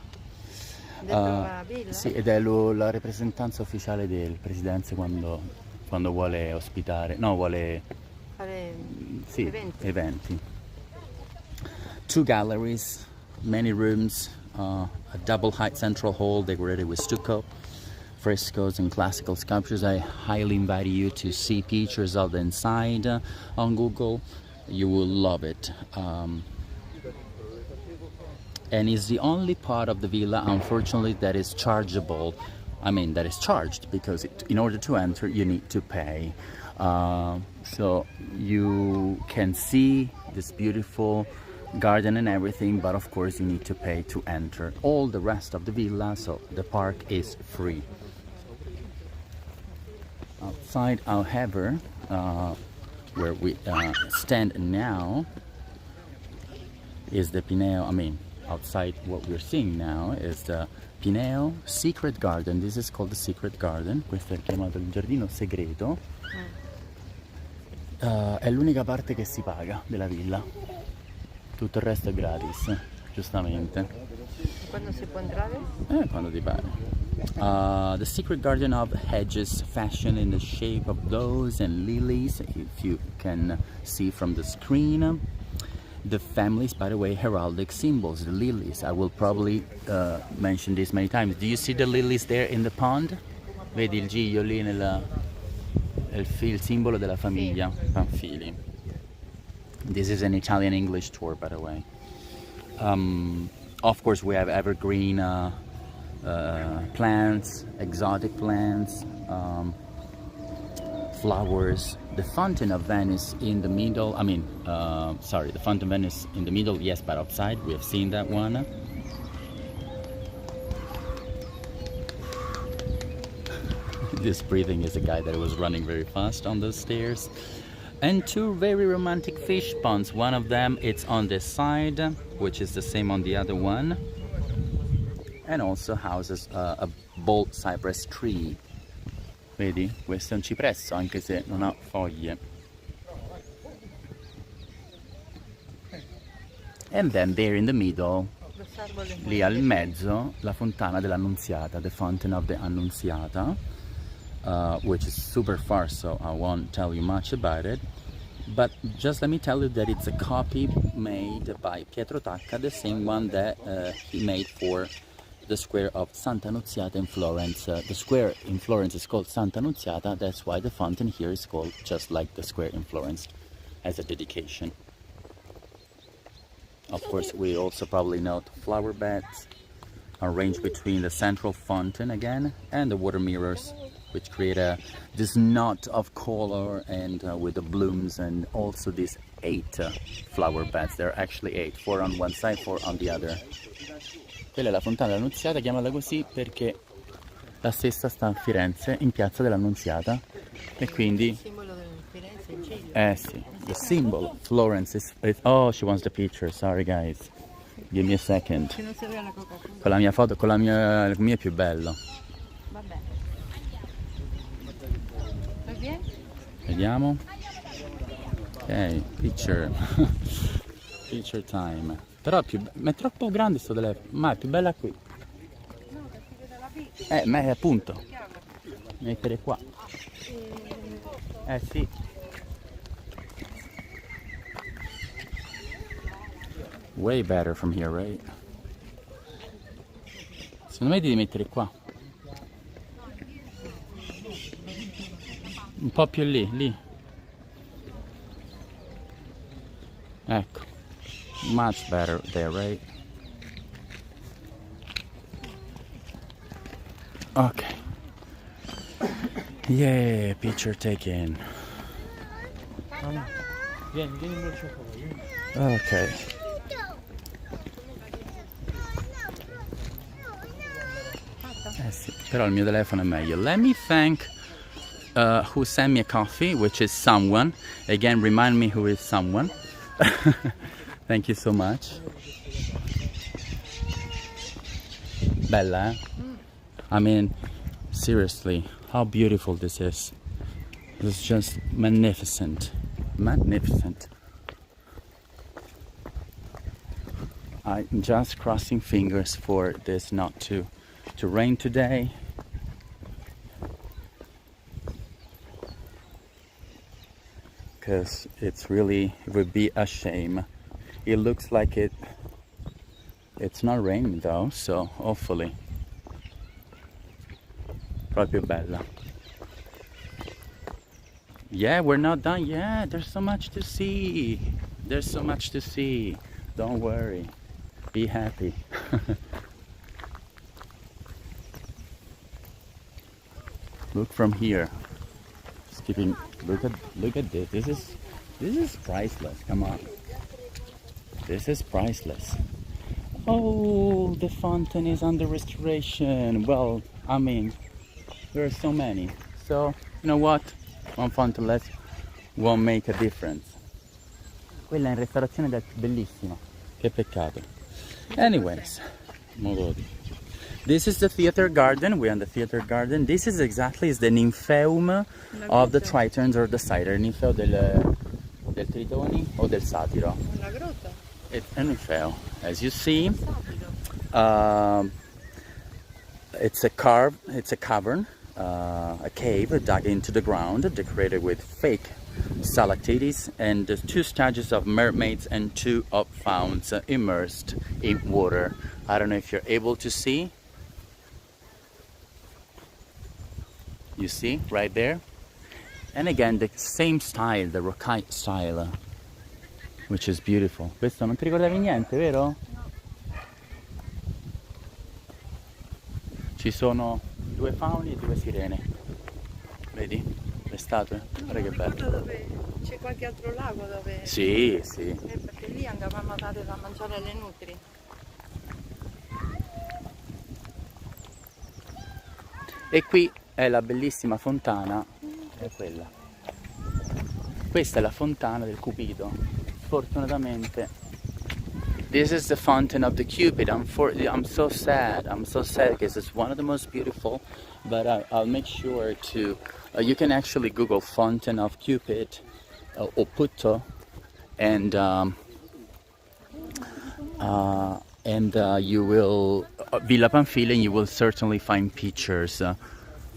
Sì, ed è la rappresentanza ufficiale del presidente quando vuole ospitare, no, vuole fare sì, eventi. 2 galleries, many rooms, a double height central hall decorated with stucco, frescoes and classical sculptures. I highly invite you to see pictures of the inside on Google. You will love it. And it's the only part of the villa, unfortunately, that is chargeable. I mean, that is charged, because in order to enter you need to pay. So you can see this beautiful garden and everything, but of course you need to pay to enter. All the rest of the villa, so the park, is free. Outside, however, where we stand now is the Pineto. I mean, outside what we're seeing now is the Pineto Secret Garden. This is called the Secret Garden. Questo è chiamato il giardino segreto. È l'unica parte che si paga della villa. Tutto il resto è gratis, giustamente. Quando si può entrare? Quando ti pare. The secret garden of hedges fashioned in the shape of those and lilies, if you can see from the screen. The families, by the way, heraldic symbols, the lilies. I will probably mention this many times. Do you see the lilies there in the pond? Vedi il giglio lì il simbolo della famiglia Pamphili. This is an Italian-English tour, by the way. Of course, we have evergreen plants, exotic plants, flowers. The Fountain of Venice in the middle. I mean, sorry, the Fountain of Venice in the middle, yes, but outside we have seen that one. This breathing is a guy that was running very fast on those stairs. And 2 very romantic fish ponds. One of them, it's on this side, which is the same on the other one, and also houses a bold cypress tree. Vedi? Questo è un cipresso, anche se non ha foglie. And then there in the middle, lì al mezzo, la fontana dell'Annunziata, the Fountain of the Annunziata, which is super far, so I won't tell you much about it. But just let me tell you that it's a copy made by Pietro Tacca, the same one that he made for the square of Santa Annunziata in Florence. The square in Florence is called Santa Annunziata. That's why the fountain here is called just like the square in Florence, as a dedication. Of course, we also probably note flower beds arranged between the central fountain again and the water mirrors, which create this knot of color, and with the blooms, and also these 8 flower beds. There are actually 8, 4 on one side, 4 on the other. Quella è la Fontana dell'Annunziata, chiamala così perché la stessa sta a Firenze, in piazza dell'Annunziata, e quindi... Il simbolo di Firenze è il cielo. Sì, the symbol Florence is... Oh, she wants the picture, sorry guys. Give me a second. Che non si vede la Coca-Cola. Con la mia foto, il mio è più bello. Va bene. Va bene? Vediamo. Ok, picture. Picture time. Però ma è troppo grande sto telefono. Ma è più bella qui. No, perché si vede la piccola. Ma è appunto. Mettere qua. Sì. Way better from here, right? Secondo me devi mettere qua. Un po' più lì. Ecco. Much better there, right? Okay. Yeah, picture taken. Vieni in braccio a vieni. Okay. Sì, però il mio telefono è meglio. Let me thank who sent me a coffee, which is someone. Again, remind me who is someone. Thank you so much. Bella, eh? I mean, seriously, how beautiful this is. It's just magnificent. Magnificent. I'm just crossing fingers for this not to rain today. Because it would be a shame. It looks like it's not raining though, so hopefully. Proprio bella. Yeah, we're not done yet. There's so much to see. There's so much to see. Don't worry. Be happy. Look from here. Skipping. Look at this. This is priceless. Come on. This is priceless. Oh, the fountain is under restoration. Well, I mean, there are so many. So, you know what? One fountain less won't make a difference. Quella è in restaurazione bellissima. Che peccato. Anyways, this is the theater garden. We're in the theater garden. This is exactly the nymphaeum of the tritons or the satyr. Ninfeo del tritoni o del satiro. Una grotta? It's a nymphaeo. As you see, it's a cavern, a cave dug into the ground, decorated with fake stalactites, and the 2 statues of mermaids and 2 of fauns immersed in water. I don't know if you're able to see. You see right there? And again, the same style, the rocaille style, which is beautiful. Questo non ti ricordavi niente, vero? Ci sono 2 fauni e 2 sirene. Vedi? Le statue? Guarda che bello. Dove c'è qualche altro lago dove... Sì, sì. Perché lì andavamo a dare da mangiare alle nutri. E qui è la bellissima fontana, è quella. Questa è la fontana del Cupido. Fortunatamente, this is the fountain of the Cupid. I'm so sad because it's one of the most beautiful. But I'll make sure to. You can actually Google fountain of Cupid or Putto, and you will Villa Pamphili, and you will certainly find pictures.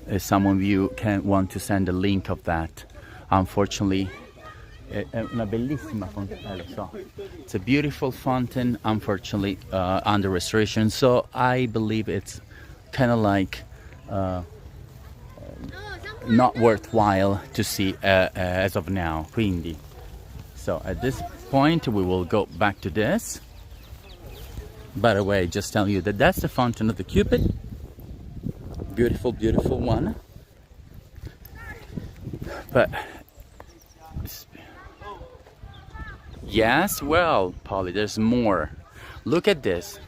If some of you can want to send a link of that. Unfortunately, è una bellissima fontana, lo so. It's a beautiful fountain, unfortunately under restoration. So I believe it's kind of like not worthwhile to see as of now. Quindi, so at this point we will go back to this. By the way, just tell you that that's the fountain of the Cupid. Beautiful, beautiful one. But yes, well, Polly, there's more. Look at this.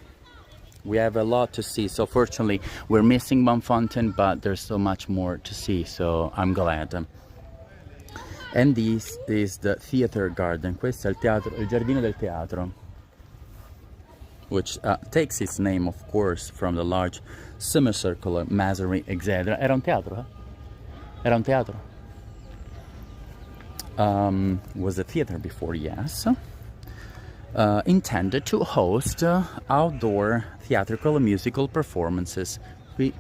We have a lot to see. So fortunately, we're missing one fountain, but there's so much more to see. So I'm glad. And this is the theater garden. Questo è il teatro, il giardino del teatro, which takes its name, of course, from the large semicircular masonry exedra. Era un teatro, eh? Era un teatro. Was a theater before, yes. Intended to host outdoor theatrical and musical performances. Qui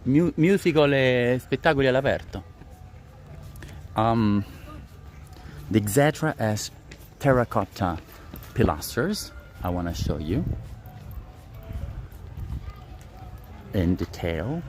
musical e spettacoli all'aperto. The exedra has terracotta pilasters. I want to show you in detail.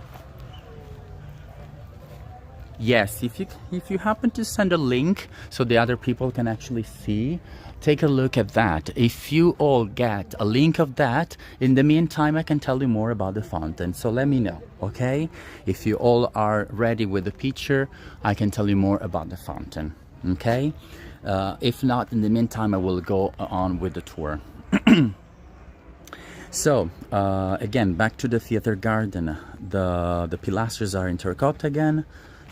Yes, if you happen to send a link so the other people can actually see, take a look at that. If you all get a link of that, in the meantime I can tell you more about the fountain. So let me know, okay? If you all are ready with the picture, I can tell you more about the fountain, okay? If not, in the meantime I will go on with the tour. So again, back to the theater garden. The pilasters are in terracotta again.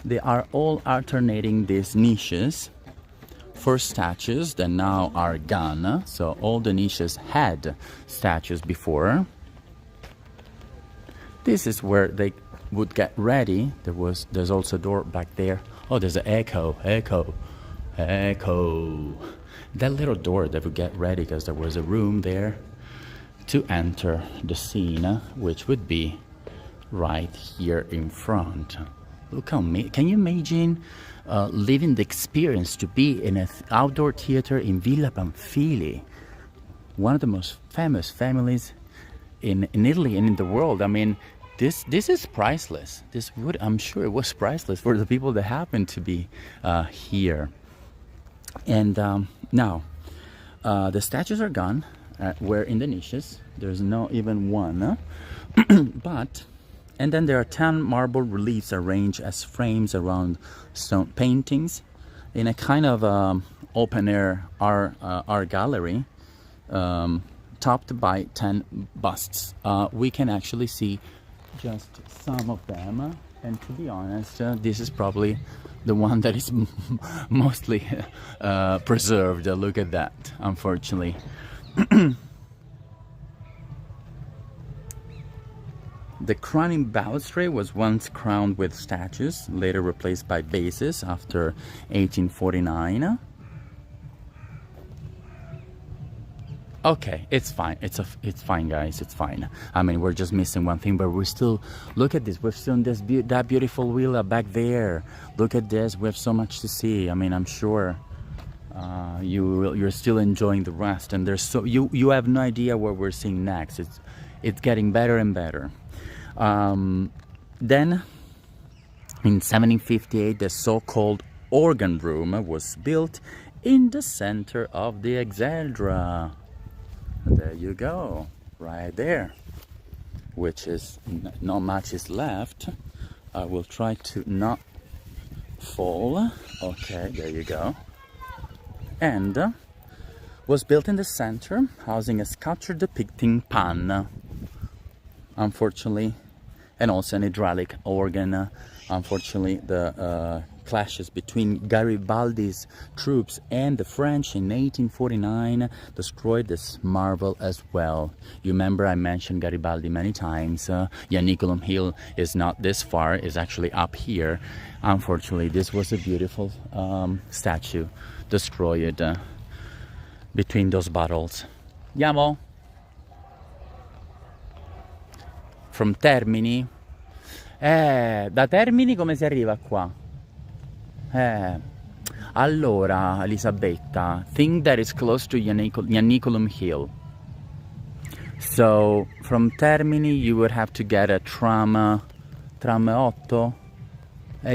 They are all alternating these niches for statues that now are gone. So all the niches had statues before. This is where they would get ready. There's also a door back there. Oh, there's an echo. That little door that would get ready because there was a room there to enter the scene, which would be right here in front. Look how can you imagine living the experience to be in an outdoor theater in Villa Pamphili, one of the most famous families in Italy and in the world. I mean, this is priceless. I'm sure it was priceless for the people that happen to be here. And now the statues are gone. We're in the niches. There's no even one, and then there are 10 marble reliefs arranged as frames around stone paintings in a kind of open air art gallery, topped by 10 busts. We can actually see just some of them, and to be honest, this is probably the one that is mostly preserved. Look at that, unfortunately. The crowning balustrade was once crowned with statues, later replaced by vases after 1849. Okay, it's fine. It's fine, guys. It's fine. I mean, we're just missing one thing, but we're still. Look at this. We've seen that beautiful villa back there. Look at this. We have so much to see. I mean, I'm sure you're still enjoying the rest, and there's you have no idea what we're seeing next. It's getting better and better. Then in 1758 the so-called organ room was built in the center of the exedra. There you go, right there, which is not much is left. I will try to not fall. Okay, there you go. And was built in the center, housing a sculpture depicting Pan, unfortunately, and also an hydraulic organ. Unfortunately, the clashes between Garibaldi's troops and the French in 1849 destroyed this marvel as well. You remember I mentioned Garibaldi many times. Ianiculum Hill is not this far, is actually up here. Unfortunately, this was a beautiful statue destroyed between those battles. Andiamo? From Termini? Da Termini come si arriva qua? Allora, Elisabetta, think that is close to Ianiculum Hill. So, from Termini you would have to get a tram 8?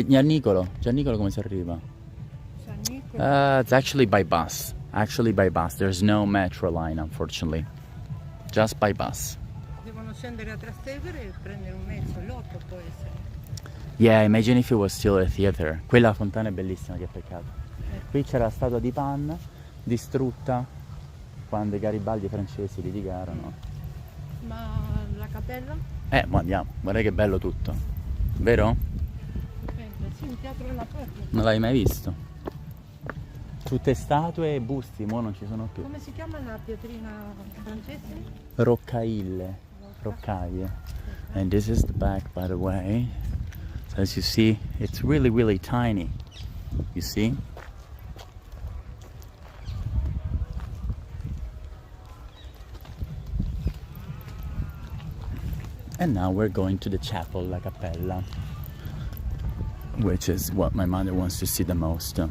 Gianicolo come si arriva? It's actually by bus. There's no metro line, unfortunately. Just by bus. Devono scendere a Trastevere e prendere un mezzo, l'8 può essere. Yeah, imagine if it was still a theater. Quella fontana è bellissima, che peccato. Qui c'era la statua di Pan, distrutta quando i Garibaldi francesi litigarono. Ma la cappella? Ma andiamo, guarda che bello tutto. Vero? Sì, un teatro all'aperto. Non l'hai mai visto? Tutte statue e busti, mo non ci sono più. Come si chiama la pietrina francese? Roccaille. And this is the back, by the way. So as you see, it's really, really tiny. You see? And now we're going to the chapel, La Cappella, which is what my mother wants to see the most.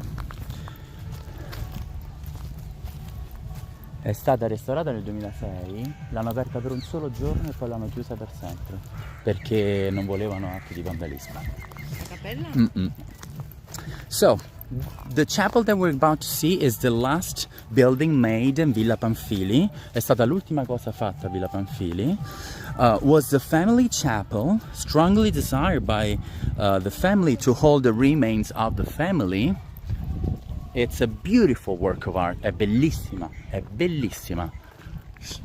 È stata restaurata nel 2006, l'hanno aperta per un solo giorno e poi l'hanno chiusa per sempre, perché non volevano atti di vandalismo. La cappella? So, the chapel that we're about to see is the last building made in Villa Pamphili. È stata l'ultima cosa fatta a Villa Pamphili. Was the family chapel, strongly desired by the family to hold the remains of the family. It's a beautiful work of art. È bellissima, è bellissima.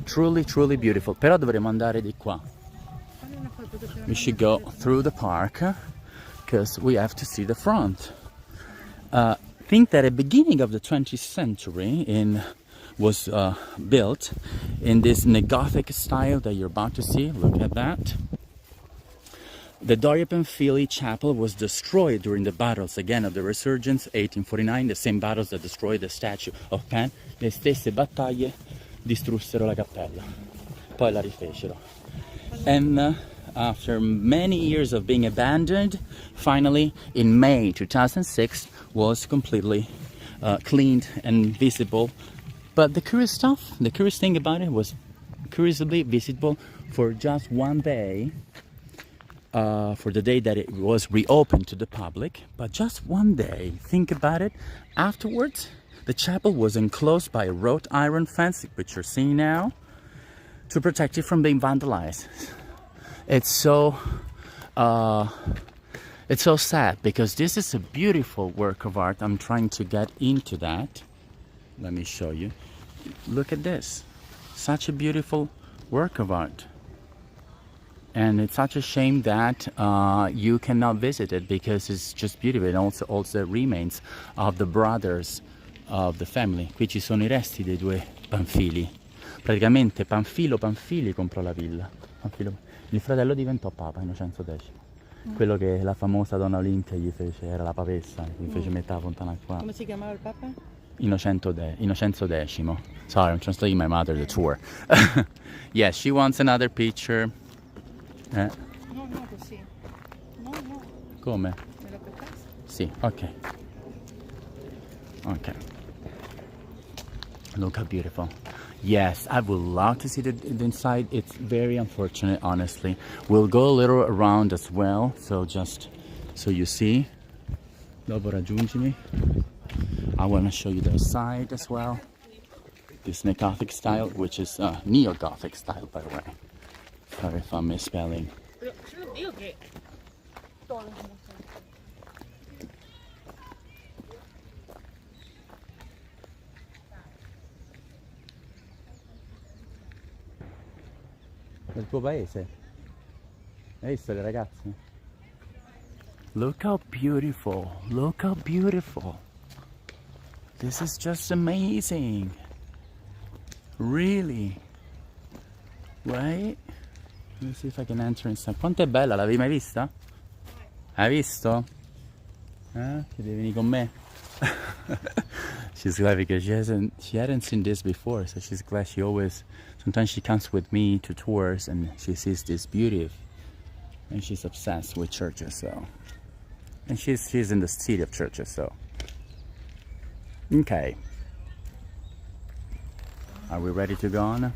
Truly, truly beautiful. Però dovremo andare di qua. We should go through the park because we have to see the front. Think that at the beginning of the 20th century was built in this Gothic style that you're about to see. Look at that. The Doria Pamphili chapel was destroyed during the battles again of the Resurgence, 1849, the same battles that destroyed the statue of Pan. Le stesse battaglie distrussero la cappella. Poi la rifecero. And after many years of being abandoned, finally in May 2006 was completely cleaned and visible. But the curious thing about it was curiously visible for just one day, for the day that it was reopened to the public. But just one day, think about it. Afterwards, the chapel was enclosed by a wrought iron fence, which you're seeing now, to protect it from being vandalized. It's so sad because this is a beautiful work of art. I'm trying to get into that. Let me show you. Look at this. Such a beautiful work of art. And it's such a shame that you cannot visit it because it's just beautiful. And also remains of the brothers of the family. Qui ci sono I resti dei due Pamphili. Praticamente Pamphili comprò la villa. Il fratello diventò Papa, Innocenzo X. Quello che la famosa donna Olimpia gli fece, era la papessa, gli fece mettere la fontana qua. Come si chiamava il Papa? Innocenzo X. Sorry, I'm translating my mother the tour. Yes, she wants another picture. No, così. No. Come? Me lo per casa? Sì, ok. Okay. Look how beautiful. Yes, I would love to see the inside. It's very unfortunate, honestly. We'll go a little around as well, so just so you see. Dopo raggiungimi. I want to show you the side as well. This Gothic style, which is Neo-Gothic style, by the way. Sorry if I'm misspelling. Del tuo paese? Hai visto le ragazze? Look how beautiful. Look how beautiful. This is just amazing. Really. Right? Let me see if I can enter inside. Quanto è bella, l'avevi mai vista? Hai visto? Che devi venire con me? She's glad because she hadn't seen this before, so she's glad. Sometimes she comes with me to tours and she sees this beauty and she's obsessed with churches, so. And she's in the city of churches, so. Okay. Are we ready to go on?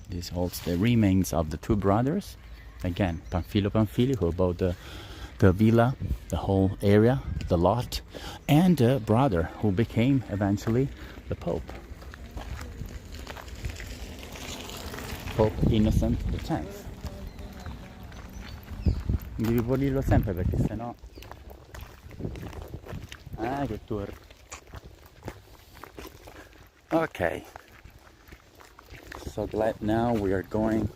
This holds the remains of the two brothers. Again, Pamphili, who bought the villa, the whole area, the lot, and the brother who became eventually the Pope. Pope Innocent X. Devi pulirlo sempre perché sennò... che tour. Okay. So glad now we are going.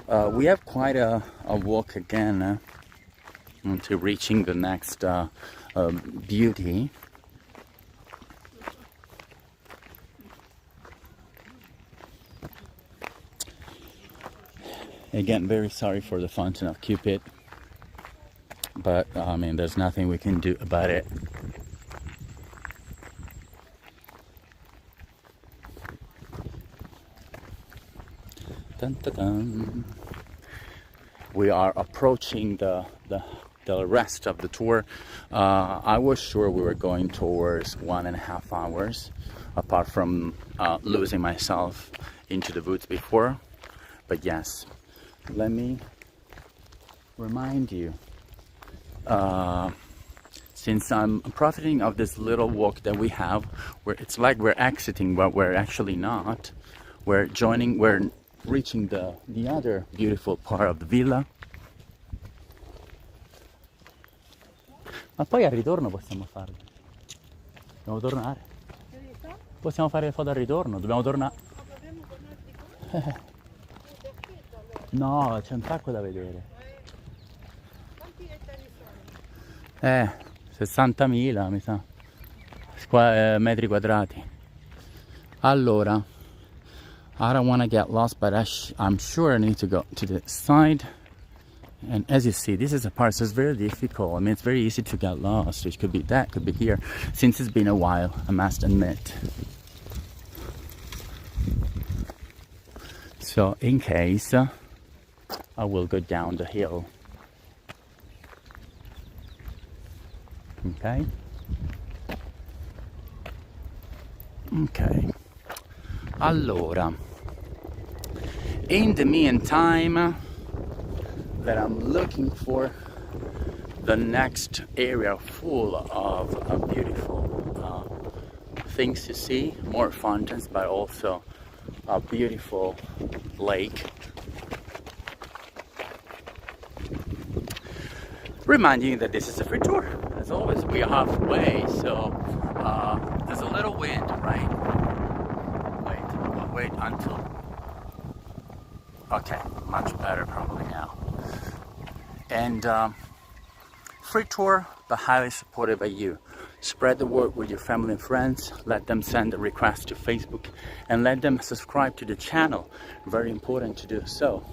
We have quite a walk again until reaching the next beauty. Again, very sorry for the Fountain of Cupid, but I mean, there's nothing we can do about it. Dun, dun, dun. We are approaching the rest of the tour. I was sure we were going towards 1.5 hours, apart from losing myself into the woods before. But yes, let me remind you since I'm profiting of this little walk that we have, where it's like we're exiting, but we're actually not. We're reaching the other beautiful part of the villa. Ma poi al ritorno possiamo farlo. Dobbiamo tornare. Possiamo fare le foto al ritorno, dobbiamo tornare. No, c'è un sacco da vedere. Quanti ettari sono? 60.000 mi sa. Metri quadrati. Allora, I don't want to get lost, but I'm sure I need to go to the side. And as you see, this is a part, so it's very difficult. I mean, it's very easy to get lost. It could be that, could be here. Since it's been a while, I must admit. So, in case, I will go down the hill. Okay. Okay. Allora, in the meantime, that I'm looking for the next area full of beautiful things to see, more fountains, but also a beautiful lake. Reminding you that this is a free tour. As always, we are halfway, so there's a little wind, right? Wait until... Okay, much better probably now. And free tour, but highly supported by you. Spread the word with your family and friends. Let them send a request to Facebook and let them subscribe to the channel. Very important to do so.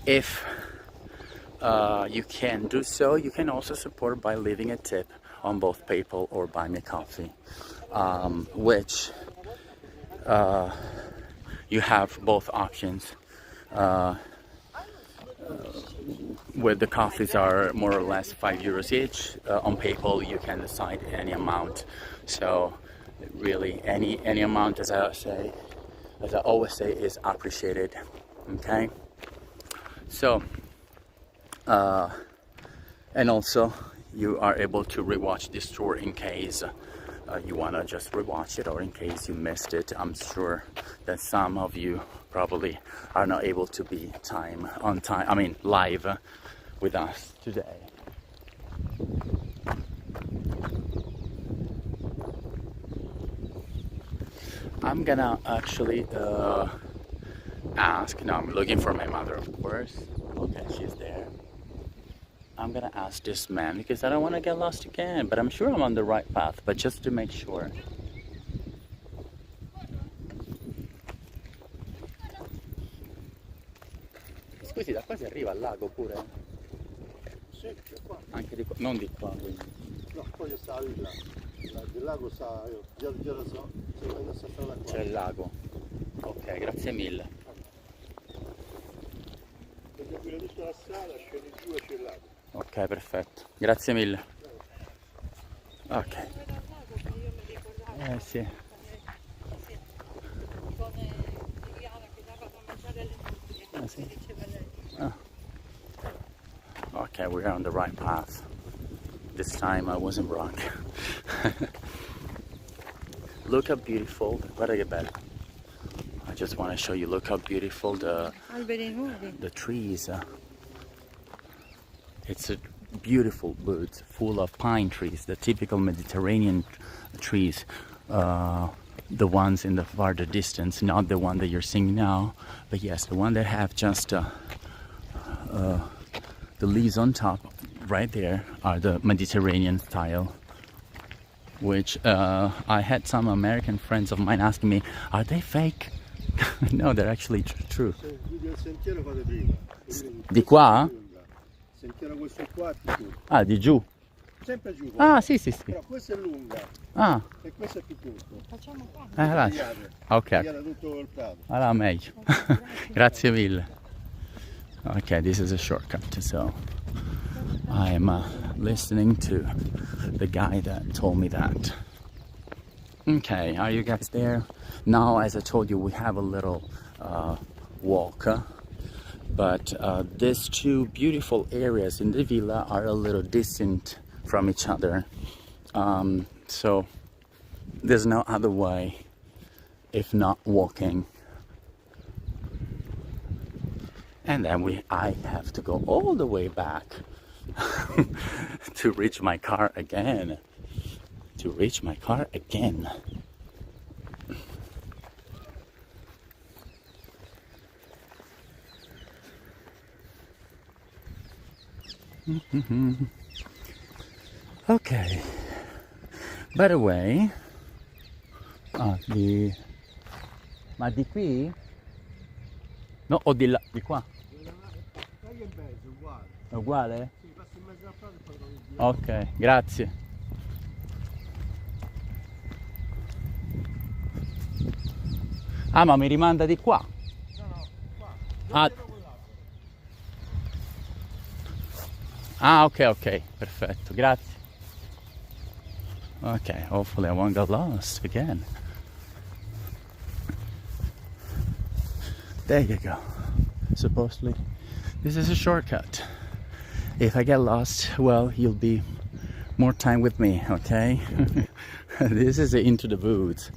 If you can do so, you can also support by leaving a tip on both PayPal or Buy Me Coffee, which you have both options. Where the coffees are more or less €5 each. On PayPal you can decide any amount. So really any amount, as I always say, is appreciated. Okay. So and also you are able to rewatch this tour in case you wanna just rewatch it, or in case you missed it. I'm sure that some of you probably are not able to be live with us today. I'm gonna actually ask, now I'm looking for my mother, of course. Okay, she's there. I'm gonna ask this man because I don't want to get lost again, but I'm sure I'm on the right path, but just to make sure. Scusi, da qua si arriva al lago pure? Sì, c'è qua. Anche di qua, non di qua quindi. No, poi sta la villa. Il lago sta, già lo so, se vai a stare da qua. C'è il lago. Ok, grazie mille. Perché qui tutta la strada, scendi giù e c'è il lago. Ok, perfetto. Grazie mille. Ok. Sì. Sì. Oh. Okay, we're on the right path. This time I wasn't wrong. Look how beautiful, guarda che bello. I just want to show you, look how beautiful the trees. It's a beautiful woods full of pine trees, the typical Mediterranean trees. The ones in the farther distance, not the one that you're seeing now, but yes, the one that have just the leaves on top right there are the Mediterranean style, which I had some American friends of mine asking me, are they fake? No, they're actually true. Il sentiero fate prima. Di qua? Il sentiero questo qua è più corto. Ah, di giù? Sempre giù. Ah, sì. Però questa è lunga. Ah. E questa è più corto. Facciamo qua. Là. Ok. Era tutto il prato. Allora meglio. Grazie mille. Okay, this is a shortcut, so I'm listening to the guy that told me that. Okay, are you guys there? Now, as I told you, we have a little walk but these two beautiful areas in the villa are a little distant from each other, so there's no other way if not walking. And then I have to go all the way back to reach my car again. Okay. By the way, ma di qui? No, o di là, di qua? Dai in mezzo, uguale. È uguale? Sì, passi in mezzo alla strada e poi trovi il Ok, grazie. Ah, ma mi rimanda di qua? No, qua. Ah. Ah, ok, perfetto, grazie. Okay, hopefully I won't get lost again. There you go. Supposedly, this is a shortcut. If I get lost, well, you'll be more time with me, okay? This is into the woods.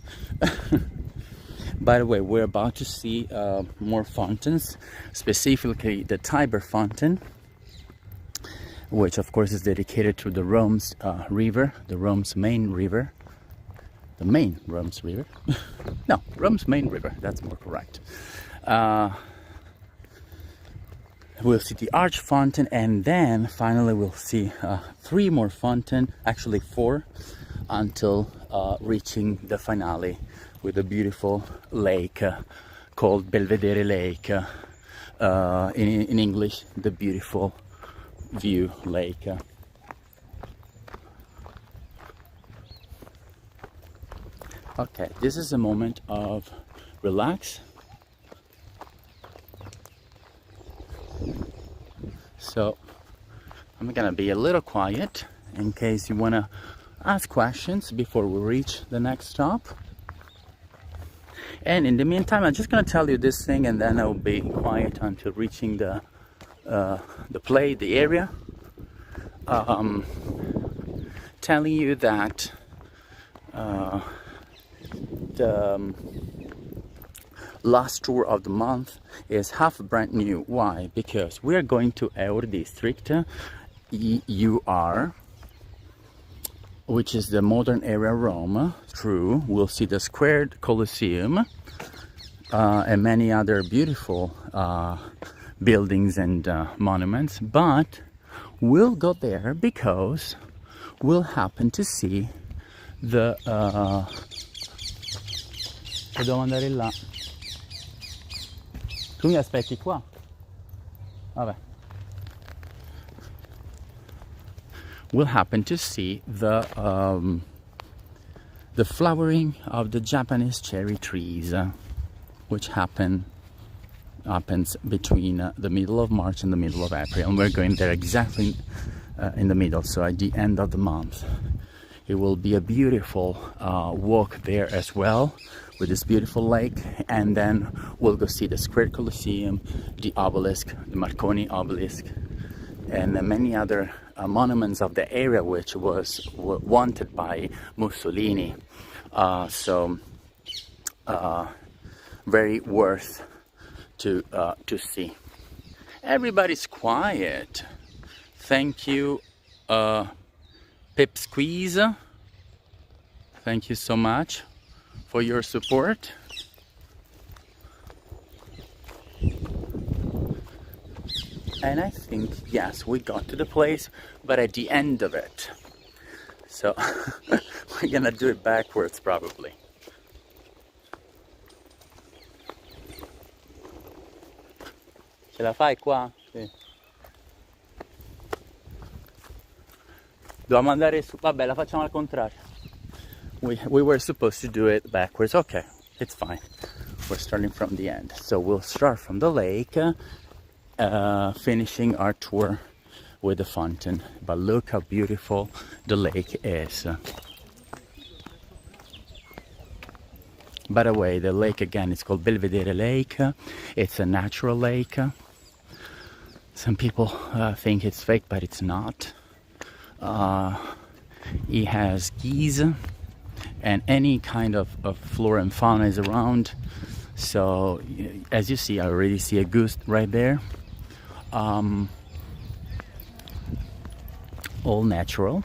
By the way, we're about to see more fountains, specifically the Tiber fountain, which of course is dedicated to the Rome's river, the Rome's main river. The main Rome's river? No, Rome's main river, that's more correct. We'll see the arch fountain, and then finally we'll see 3 more fountains, actually 4, until reaching the finale with a beautiful lake called Belvedere Lake. In English, the beautiful view lake. Okay, this is a moment of relax. So I'm gonna be a little quiet in case you wanna ask questions before we reach the next stop. And in the meantime, I'm just gonna tell you this thing, and then I'll be quiet until reaching the area. Telling you that the last tour of the month is half brand new. Why? Because we are going to Eur district, EUR, which is the modern area Rome. True, we'll see the squared Colosseum and many other beautiful buildings and monuments, but we'll go there because we'll happen to see the devo andare là. Tu mi aspetti qua? Vabbè. We'll happen to see the flowering of the Japanese cherry trees, which happens between the middle of March and the middle of April, and we're going there exactly in the middle, so at the end of the month. It will be a beautiful walk there as well, with this beautiful lake, and then we'll go see the Square Colosseum, the obelisk, the Marconi obelisk, and many other monuments of the area which was wanted by Mussolini. So very worth to see. Everybody's quiet. Thank you, Pip Squeeze. Thank you so much for your support. And I think, yes, we got to the place, but at the end of it. So we're gonna do it backwards probably. Ce la fai qua? Sì. Dobbiamo andare su. Vabbè, la facciamo al contrario. We were supposed to do it backwards. Okay, it's fine. We're starting from the end. So we'll start from the lake, finishing our tour with the fountain. But look how beautiful the lake is. By the way, the lake again is called Belvedere Lake. It's a natural lake. Some people think it's fake, but it's not. It has geese and any kind of flora and fauna is around. So as you see, I already see a goose right there. All natural.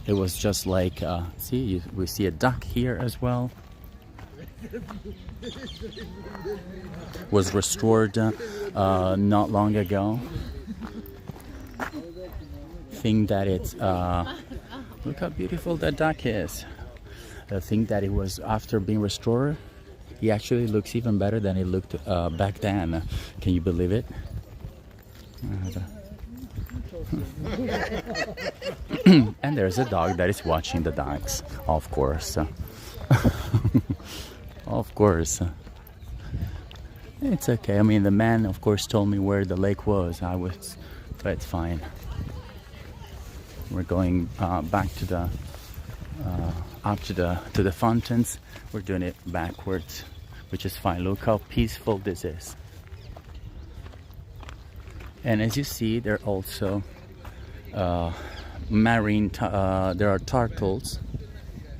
It was just like, we see a duck here as well. Was restored not long ago. Think that it's look how beautiful that duck is. I think that it was after being restored, he actually looks even better than it looked back then. Can you believe it? And there's a dog that is watching the ducks, of course. Of course. It's okay. I mean, the man, of course, told me where the lake was. But it's fine. We're going back to the up to the fountains. We're doing it backwards, which is fine. Look how peaceful this is. And as you see, there are also marine. There are turtles.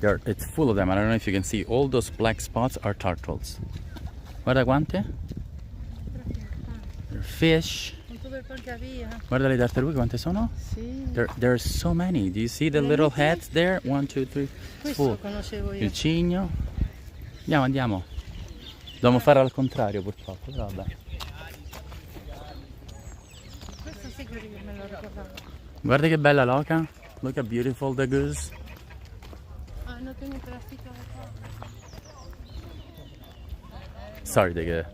It's full of them. I don't know if you can see. All those black spots are turtles. Guarda quante? Fish. Guarda le tartarughe quante sono? Sì. There are so many. Do you see the little heads there? 1, 2, 3. Questo conoscevo io. Il cigno. Andiamo. Dobbiamo fare al contrario purtroppo, però vabbè. Questo sì che me lo ricordavo. Guarda che bella l'oca. Look how beautiful the goose. Hanno tenuto la fitta qua. Sorry, the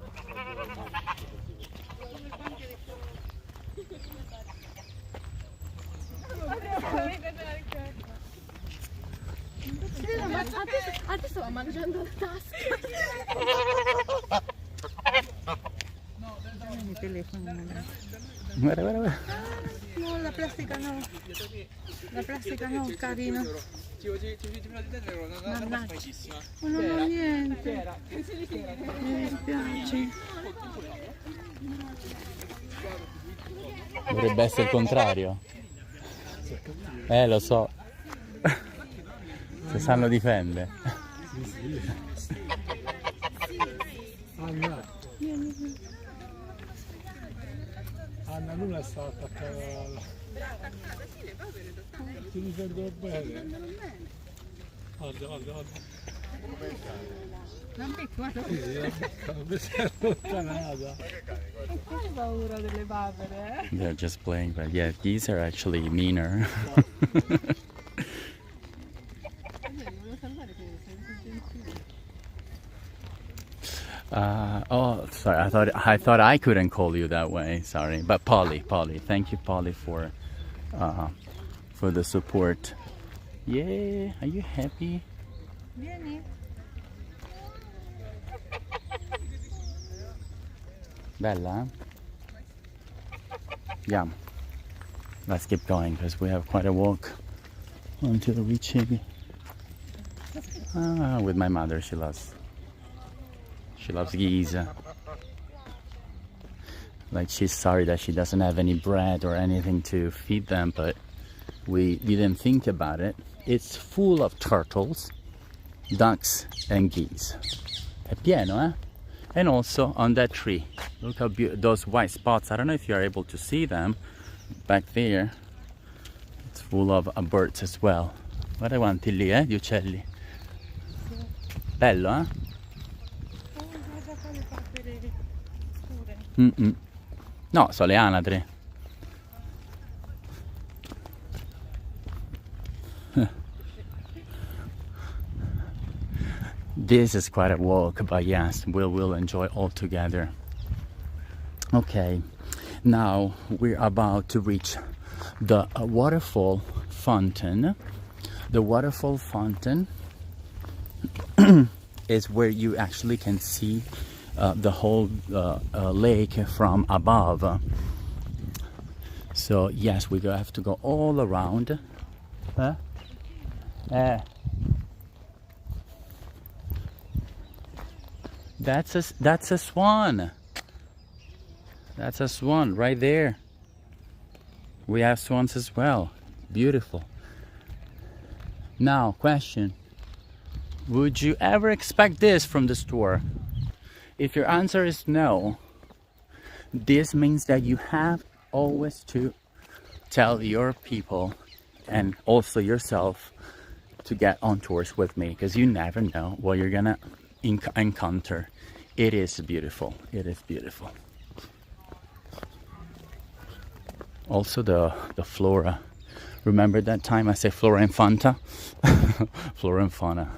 Adesso va mangiando la tasca. Il telefono. Guarda. No, la plastica no. La plastica no, carino. Mannaggia. Ma non ho niente. Mi dispiace. Dovrebbe essere il contrario. Lo so. Se sanno difendere. Anna nulla sta attaccata ti difendo bene. Guarda. Non mi guarda. Mi sei allontanata. Ho paura delle papere, They're just playing, but yeah, these are actually meaner. Oh, sorry. I thought I couldn't call you that way. Sorry, but Polly. Thank you, Polly, for the support. Yeah, are you happy? Vieni. Bella. Yeah. Let's keep going because we have quite a walk until reaching. With my mother, she loves geese. Like, she's sorry that she doesn't have any bread or anything to feed them, but we didn't think about it. It's full of turtles, ducks and geese. È pieno, eh? And also on that tree, look how those white spots. I don't know if you're able to see them back there. It's full of birds as well. Guarda quanti lì, gli uccelli. Bello, eh? No, sono le anatre. This is quite a walk, but yes, we'll enjoy all together. Okay, now we're about to reach the waterfall fountain. The waterfall fountain is where you actually can see the whole lake from above. So yes, we have to go all around. That's a swan. That's a swan right there. We have swans as well. Beautiful. Now, question. Would you ever expect this from the store? If your answer is no, this means that you have always to tell your people and also yourself to get on tours with me, because you never know what you're gonna encounter. It is beautiful. It is beautiful. Also the flora. Remember that time I said flora and fauna? Flora and fauna.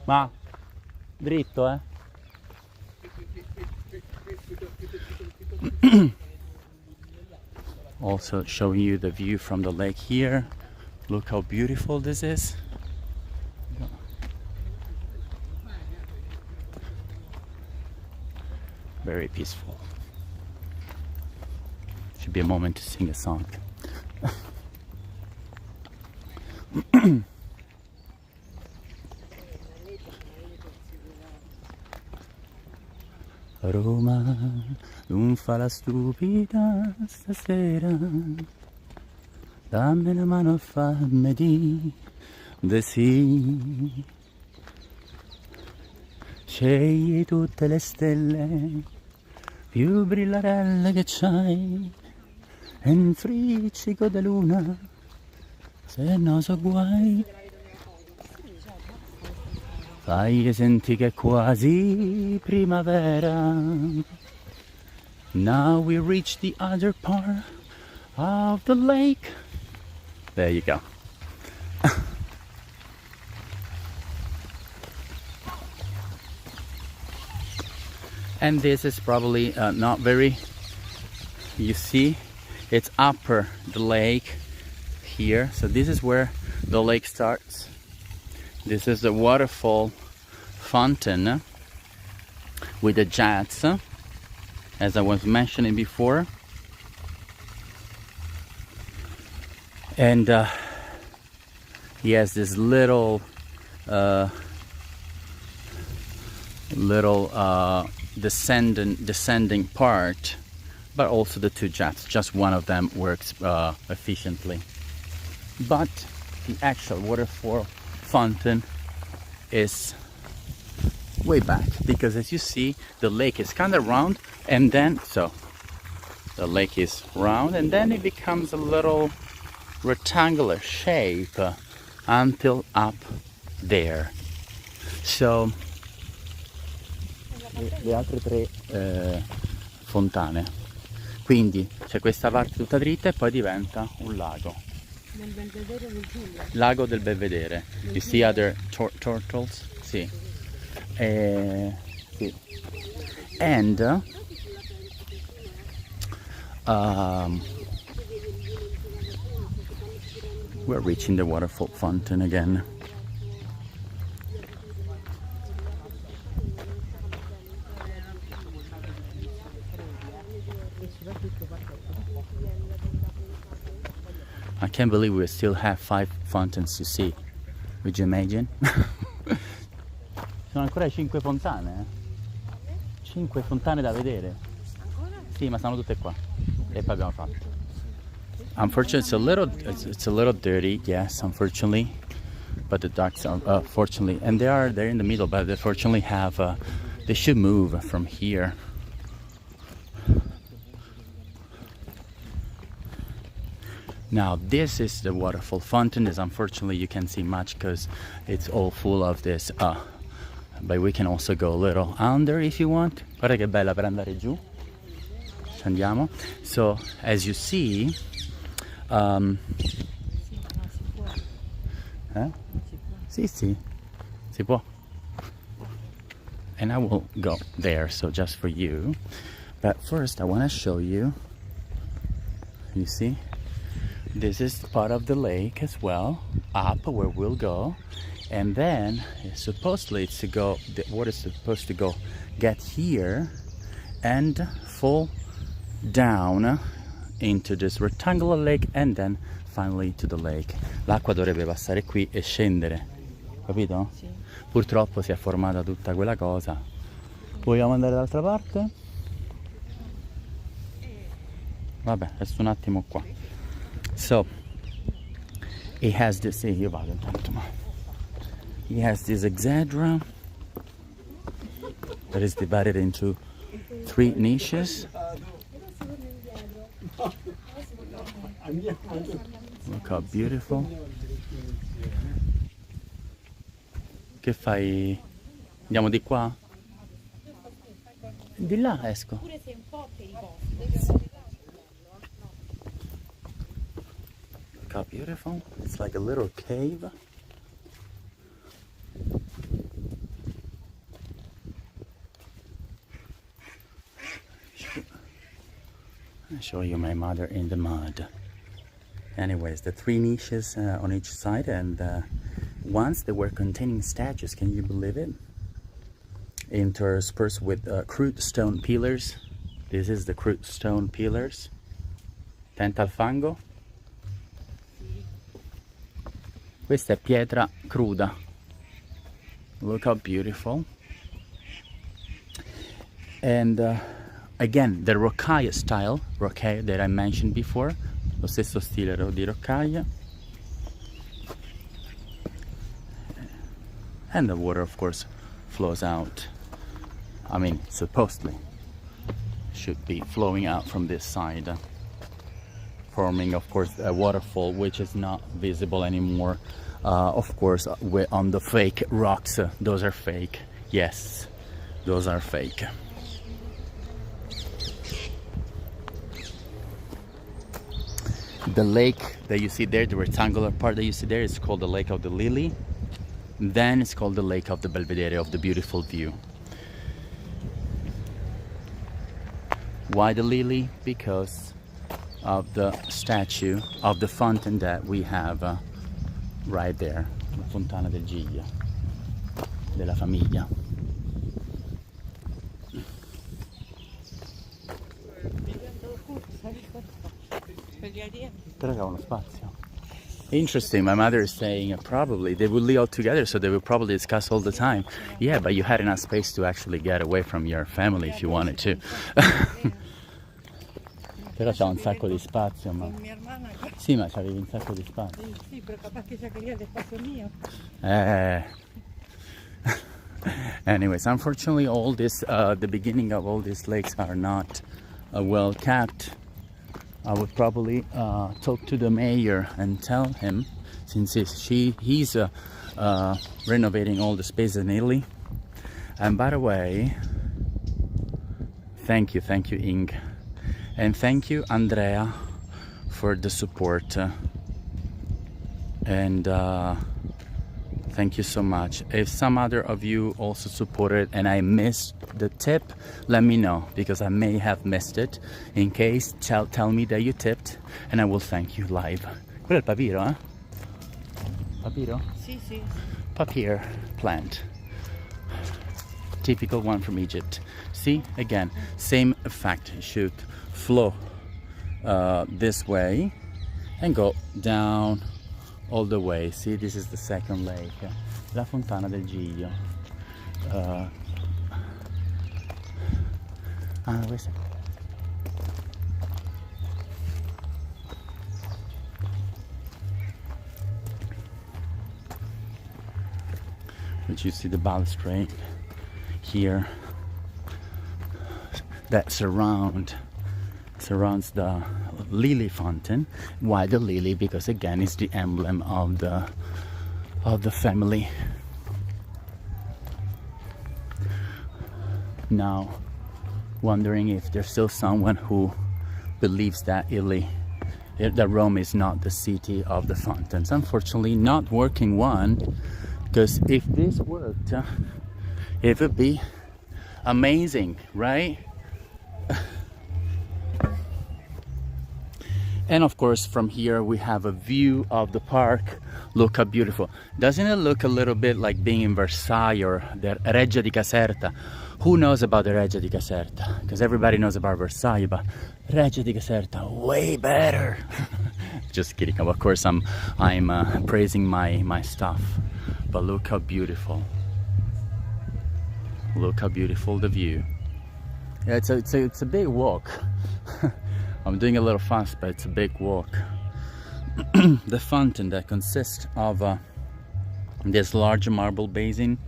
Ma? Dritto, eh? Also showing you the view from the lake here. Look how beautiful this is. Very peaceful. Should be a moment to sing a song. Roma, non fa la stupida stasera, dammi la mano a farmi di sì. Scegli tutte le stelle più brillarelle che c'hai e un friccico di luna, se no so guai. Fai che senti che è quasi primavera. Now we reach the other part of the lake. There you go. And this is probably not very, you see, it's upper the lake here. So this is where the lake starts. This is the waterfall fountain with the jets, as I was mentioning before. And he has this little descending part, but also the two jets. Just one of them works efficiently. But the actual waterfall fountain is way back, because as you see, the lake is kind of round, and then so the lake is round and then it becomes a little rectangular shape until up there. So le altre tre fontane, quindi c'è questa parte tutta dritta e poi diventa un lago. Nel belvedere del Giulia. Lago del Belvedere. You see other turtles? Sì. Sì. And we're reaching the waterfall fountain again. I can't believe we still have 5 fountains to see. Would you imagine? Sono ancora 5 fontane, 5 fontane da vedere. Ancora? Sì, ma sono tutte qua. E poi abbiamo fatto. Unfortunately, it's a little dirty, yes, unfortunately. But the ducks are fortunately, and they're in the middle, but they fortunately have they should move from here. Now this is the waterfall fountain. Is unfortunately you can't see much because it's all full of this. But we can also go a little under if you want. Guarda che bella per andare giù. Ci andiamo. So as you see, Sì, si può. And I will go there, so just for you. But first I want to show you. You see? This is part of the lake as well, up where we'll go, and then supposedly it's to go, the water is supposed to go get here and fall down into this rectangular lake and then finally to the lake. L'acqua dovrebbe passare qui e scendere, capito? Sì. Purtroppo si è formata tutta quella cosa. Vogliamo andare dall'altra parte? Vabbè, resto un attimo qua. So, it has this, io vado intanto, ma it has this hexadra that is divided into 3 niches. Look how beautiful. Che fai? Andiamo di qua? Di là esco. Look how beautiful. It's like a little cave. I'll show you my mother in the mud. Anyways, the 3 niches on each side, and once they were containing statues, can you believe it? Interspersed with crude stone pillars. This is the crude stone pillars. Tenta al fango. Questa è pietra cruda. Look how beautiful. And again, the rocaille style, rocaille that I mentioned before, lo stesso stile di rocaille. And the water, of course, flows out. I mean, supposedly should be flowing out from this side, forming, of course, a waterfall which is not visible anymore. Of course, we're on the fake rocks. Those are fake. Yes, those are fake. The lake that you see there, the rectangular part that you see there, is called the Lake of the Lily. Then it's called the Lake of the Belvedere, of the beautiful view. Why the lily? Because of the statue of the fountain that we have right there, la fontana del Giglio, della famiglia. Però che ha uno spazio. Interesting. My mother is saying probably they would live all together, so they would probably discuss all the time. Yeah, but you had enough space to actually get away from your family if you wanted to. Però c'ha un sacco di spazio, ma... Sì, ma c'avevi un sacco di spazio. Sì, però capace che quería el espacio mío. Anyways, unfortunately, all this, the beginning of all these lakes are not well kept. I would probably talk to the mayor and tell him, since he's renovating all the space in Italy. And by the way, thank you, Ing. And thank you, Andrea, for the support. And thank you so much. If some other of you also supported and I missed the tip, let me know, because I may have missed it. In case, tell me that you tipped and I will thank you live. Quello è il papiro, eh? Papiro? Sì, sì. Papir plant. Typical one from Egypt. See, again, same effect. It should flow this way and go down all the way. See, this is the second lake, la fontana del Giglio. Questa è... Which you see the balustrade here that surrounds the lily fountain. Why the lily? Because again, it's the emblem of the family. Now, wondering if there's still someone who believes that that Rome is not the city of the fountains. Unfortunately, not working one, because if this worked, it would be amazing, right? And of course, from here we have a view of the park. Look how beautiful. Doesn't it look a little bit like being in Versailles or the Reggia di Caserta? Who knows about the Reggia di Caserta? Because everybody knows about Versailles, but Reggia di Caserta, way better. Just kidding. Of course, I'm praising my stuff. But look how beautiful. Look how beautiful the view. Yeah, it's a big walk. I'm doing a little fast, but it's a big walk. The fountain that consists of this large marble basin,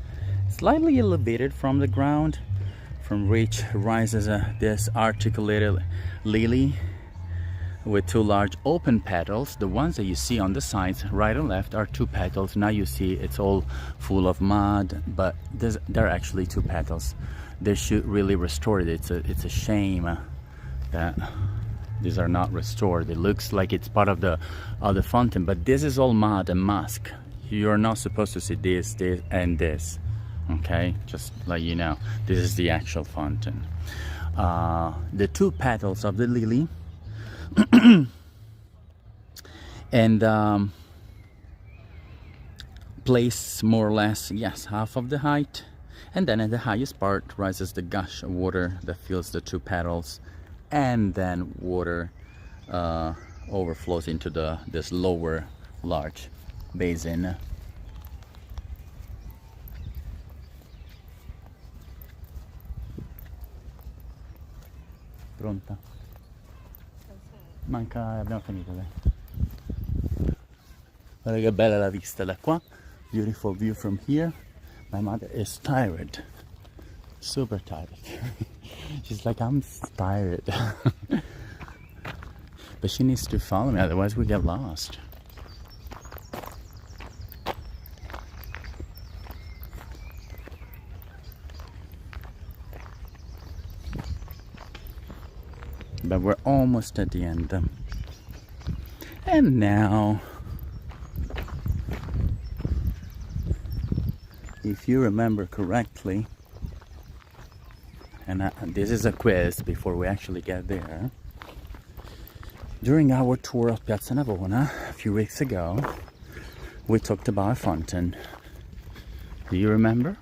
slightly elevated from the ground, from which rises this articulated lily with two large open petals. The ones that you see on the sides, right and left, are two petals. Now you see it's all full of mud, but there are actually two petals. They should really restore it. It's a shame that these are not restored. It looks like it's part of the fountain, but this is all mud and musk. You're not supposed to see this, and this. Okay, just let you know, this is the actual fountain. The two petals of the lily, and place more or less, yes, half of the height, and then at the highest part rises the gush of water that fills the two petals, and then water overflows into this lower large basin. Pronta? Manca, abbiamo finito, dai. Guarda che bella la vista da qua. Beautiful view from here. My mother is tired. Super tired. She's like, I'm tired. But she needs to follow me, otherwise we get lost. But we're almost at the end. And now, if you remember correctly, and this is a quiz before we actually get there, during our tour of Piazza Navona a few weeks ago, we talked about a fountain. Do you remember?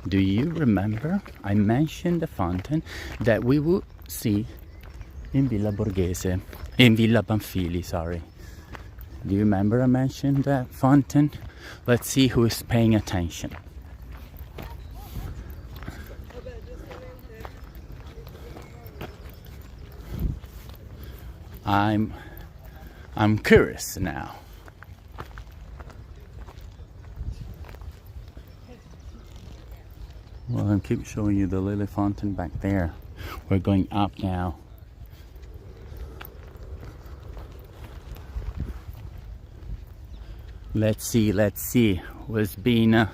Do you remember? I mentioned the fountain that we would see in Villa Borghese, in Villa Pamphili, sorry. Do you remember I mentioned that fountain? Let's see who is paying attention. I'm curious now. Well, I'll keep showing you the lily fountain back there. We're going up now. Let's see who has been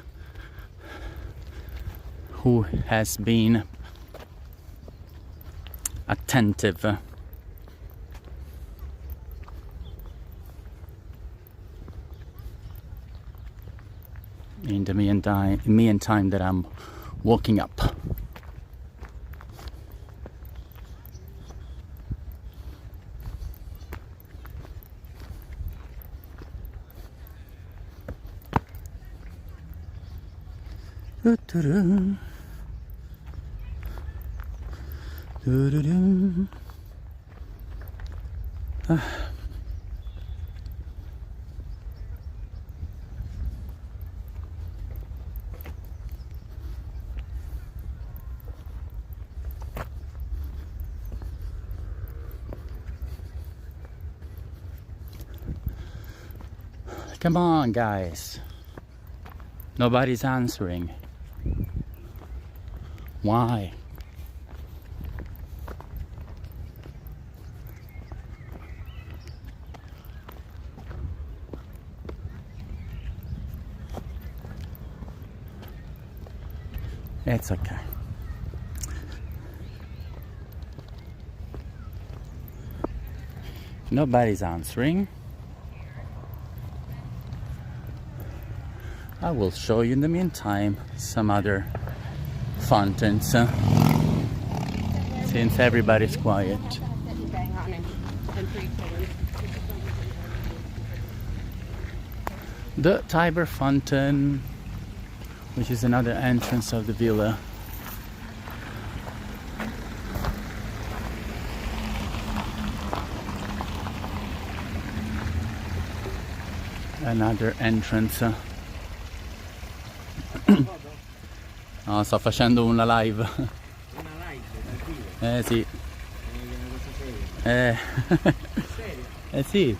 attentive. In the meantime that I'm walking up. Come on, guys. Nobody's answering. Why? It's okay. Nobody's answering. I will show you in the meantime some other fountains since everybody's quiet. the Tiber Fountain, which is another entrance of the villa. Another entrance. No, sto facendo una live. Una live dal vivo. Sì. Una cosa seria. Serio? Sì.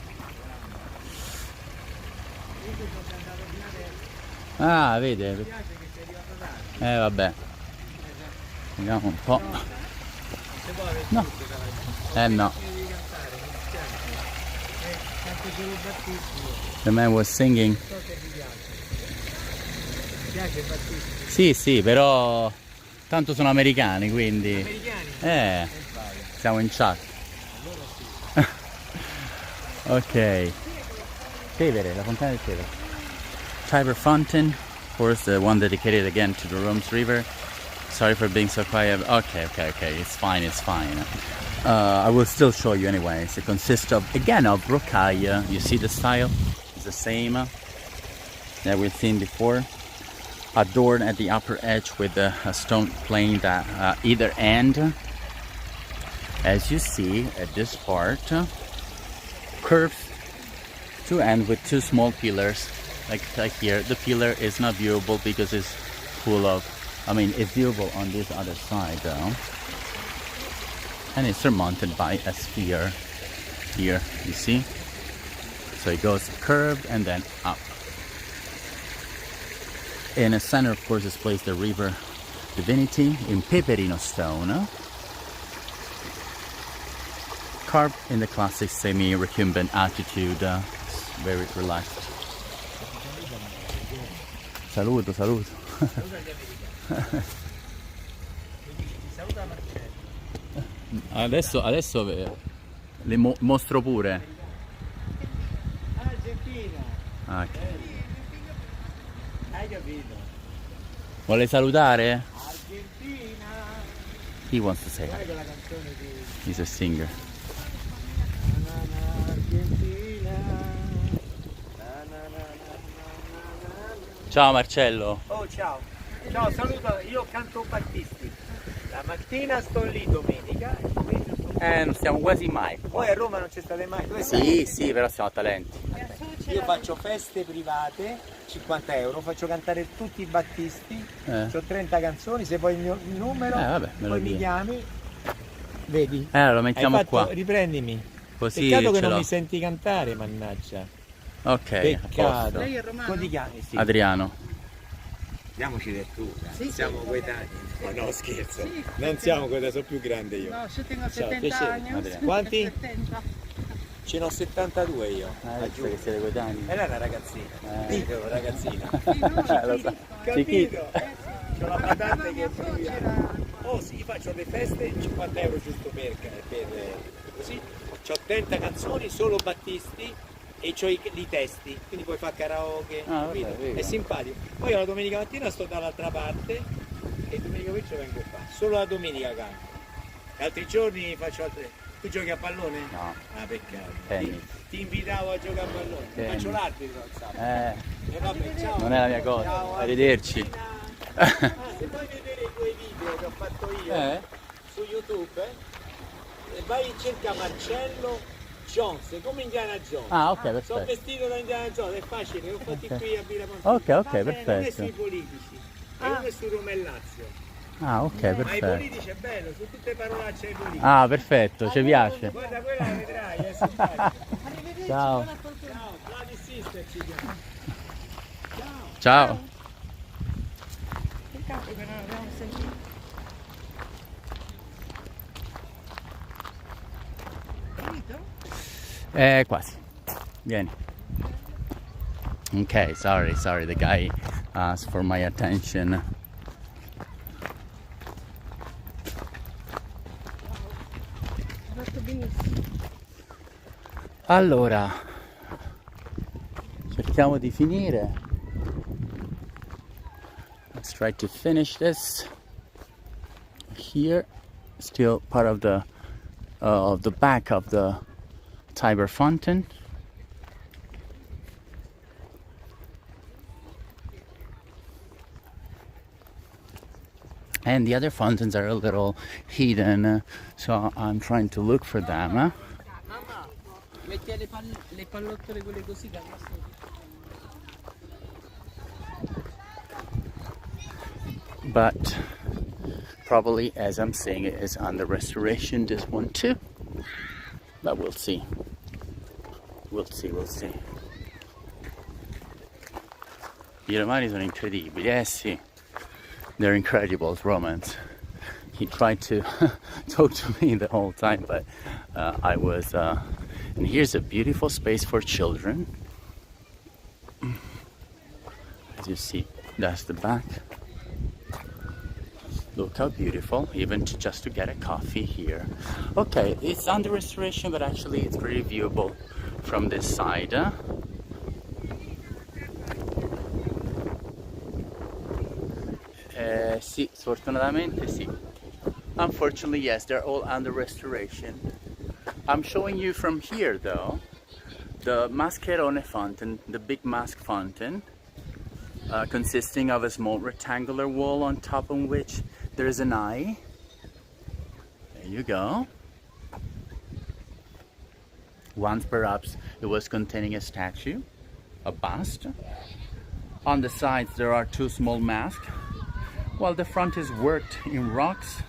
Ah, vede. Mi piace che sei arrivato tardi. Vabbè. Vediamo un po'. Non si può avere No. tutto davanti. No. Devi cantare, mi dispiace. Canto solo Battista. The man was singing. So che ti piace. Ti piace Battista? Sì, però tanto sono americani, quindi. Americani? Siamo in chat. Ok. Tevere, la fontana del Tevere. Tiber Fountain, of course, the one dedicated again to the Rome's River. Sorry for being so quiet. Okay. It's fine. I will still show you anyways. It consists of, again, of rocaille. You see the style? It's the same that we've seen before. Adorned at the upper edge with a stone planed at either end. As you see at this part, curves to end with two small pillars. Like here, the pillar is not viewable because it's full of, it's viewable on this other side though. And it's surmounted by a sphere here, you see? So it goes curved and then up. In the center, of course, is placed the river divinity in peperino stone, carved in the classic semi-recumbent attitude, very relaxed. Saluto. Saluta Marcello. Adesso le mostro pure. Argentina. Okay. Hai capito? Vuole salutare? Argentina. He wants to say hi. Sai quella canzone di He's a singer. Argentina. Ciao Marcello. Oh, ciao. Ciao, saluto. Io canto Battisti. La mattina sto lì, domenica. E pomeriggio sto Non stiamo quasi mai. Poi a Roma non ci state mai. Dove stai? Sì, però siamo talenti. Io faccio feste private, 50 euro, faccio cantare tutti i Battisti, ho 30 canzoni, se vuoi il mio numero, vabbè, me lo poi mi dico. chiami, vedi? Lo mettiamo Hai fatto, qua. Riprendimi. Così Peccato che ce non l'ho. mi senti cantare, mannaggia. Ok, a Peccato. posto. Lei è romano? Come ti chiami? Sì. Adriano. Diamoci del tu, Sì, siamo sì, coetanei. Ma no, scherzo. Sì, Non siamo coetanei, sono più grande io. No, yo tengo Ciao, 70 piacere, años. Adriano. Quanti? 70. Ce n'ho 72 io. Visto che siete coetanei. E lei è una ragazzina. Dico, ragazzina. Sì, no, Lo so. Capito? C'ho la patente mia che suocera. Oh sì, faccio le feste, 50 euro giusto per così. C'ho 30 canzoni, solo Battisti e c'ho i testi, quindi puoi fare karaoke, Ah, capito? vabbè, figo. È simpatico. Poi io la domenica mattina sto dall'altra parte e domenica pomeriggio vengo qua. Solo la domenica canto. Altri giorni faccio altre. Tu giochi a pallone? No. Ah, peccato. Tennis. Ti invitavo a giocare a pallone. Tennis. Faccio l'arbitro al sabato. E vabbè, ciao. Non è la mia cosa. Ciao, Arrivederci. Ah, se vuoi vedere i tuoi video che ho fatto io su YouTube, vai in cerca Marcello Jones, come Indiana Jones. Ah, ok, Sono perfetto. vestito da Indiana Jones, è facile, li ho fatti Ok. qui a Villa Pamphili. Ok, Non è perfetto. sui politici, è uno è su Roma e Lazio. Ah, ok, Ma i perfetto. politici è bello, su tutte parolacce ai politici. Ah, perfetto, ci piace. Guarda quella la vedrai, è simpatica. Arrivederci, Ciao. buona fortuna. Ciao, Bloody Sister ci chiama. Ciao. Peccato che non abbiamo sentito. Finito? Quasi. Vieni. Ok, sorry, the guy asked for my attention. Fatto benissimo. Allora, cerchiamo di finire. Let's try to finish this. Here, still part of the back of the Tiber Fountain. And the other fountains are a little hidden, so I'm trying to look for them. Mamma, metti le pallottole quelle così che al massimo. But probably, as I'm saying, it is under restoration, this one too. But we'll see. We'll see. I romani sono incredibili, eh sì. They're incredible, Romans. He tried to talk to me the whole time, but I was... and here's a beautiful space for children. As you see, that's the back. Look how beautiful, even just to get a coffee here. Okay, it's under restoration, but actually it's pretty viewable from this side. Sì, sfortunatamente sì. Unfortunately, yes, they're all under restoration. I'm showing you from here, though, the Mascherone fountain, the big mask fountain, consisting of a small rectangular wall on top of which there is an eye. There you go. Once perhaps it was containing a statue, a bust. On the sides there are two small masks, while the front is worked in rocks.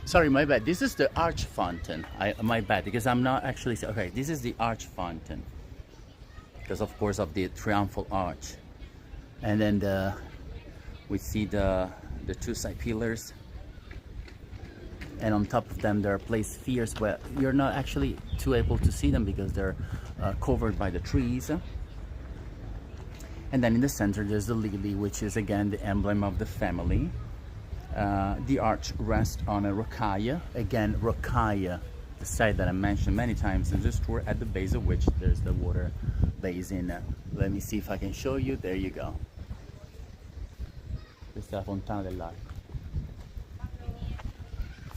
Sorry, my bad. This is the arch fountain. My bad, because I'm not actually... Okay, this is the arch fountain, because of course of the triumphal arch. And then we see the two side pillars, and on top of them there are placed spheres, but you're not actually too able to see them because they're covered by the trees. And then in the center there's the lily, which is again the emblem of the family. The arch rests on a rocaille, again rocaille, the site that I mentioned many times in this tour, at the base of which there's the water basin. Let me see if I can show you. There you go. Questa è la fontana dell'arco.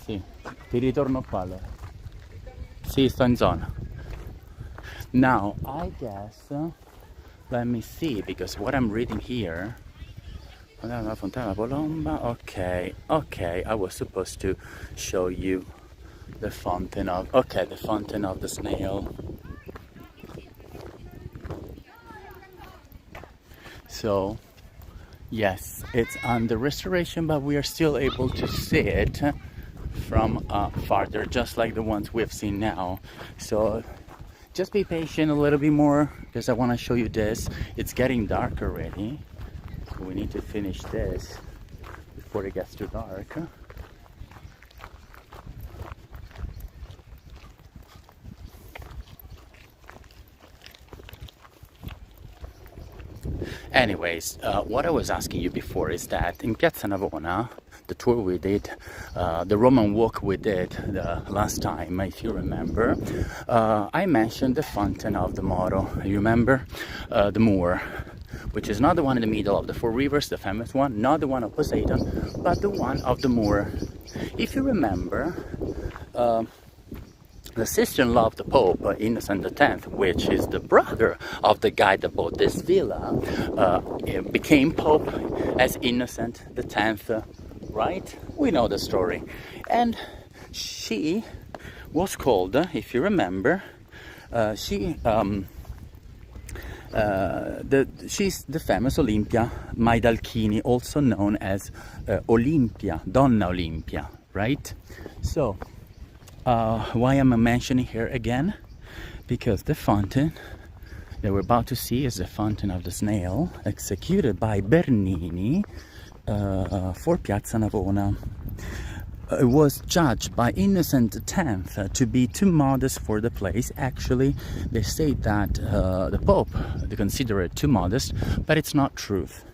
Sì, ti ritorno qua allora. Sì, sto in zona. Now, I guess, let me see, because what I'm reading here, la fontana Colomba, okay, I was supposed to show you the fountain of, the fountain of the snail. So, yes, it's under restoration, but we are still able to see it from farther, just like the ones we've seen now. So just be patient a little bit more, because I want to show you this. It's getting dark already, so we need to finish this before it gets too dark. Anyways, what I was asking you before is that in Piazza Navona, the tour we did, the Roman walk we did the last time, if you remember, I mentioned the fountain of the Moro. You remember? The Moor, which is not the one in the middle of the four rivers, the famous one, not the one of Poseidon, but the one of the Moor. If you remember, the sister-in-law of the Pope, Innocent X, which is the brother of the guy that bought this villa, became Pope as Innocent X, right? We know the story. And she was called, if you remember, she's the famous Olimpia Maidalchini, also known as Olimpia, Donna Olimpia, right? So, why am I mentioning her again? Because the fountain that we're about to see is the Fountain of the Snail, executed by Bernini for Piazza Navona. It was judged by Innocent X to be too modest for the place. Actually, they say that the Pope, they consider it too modest, but it's not truth.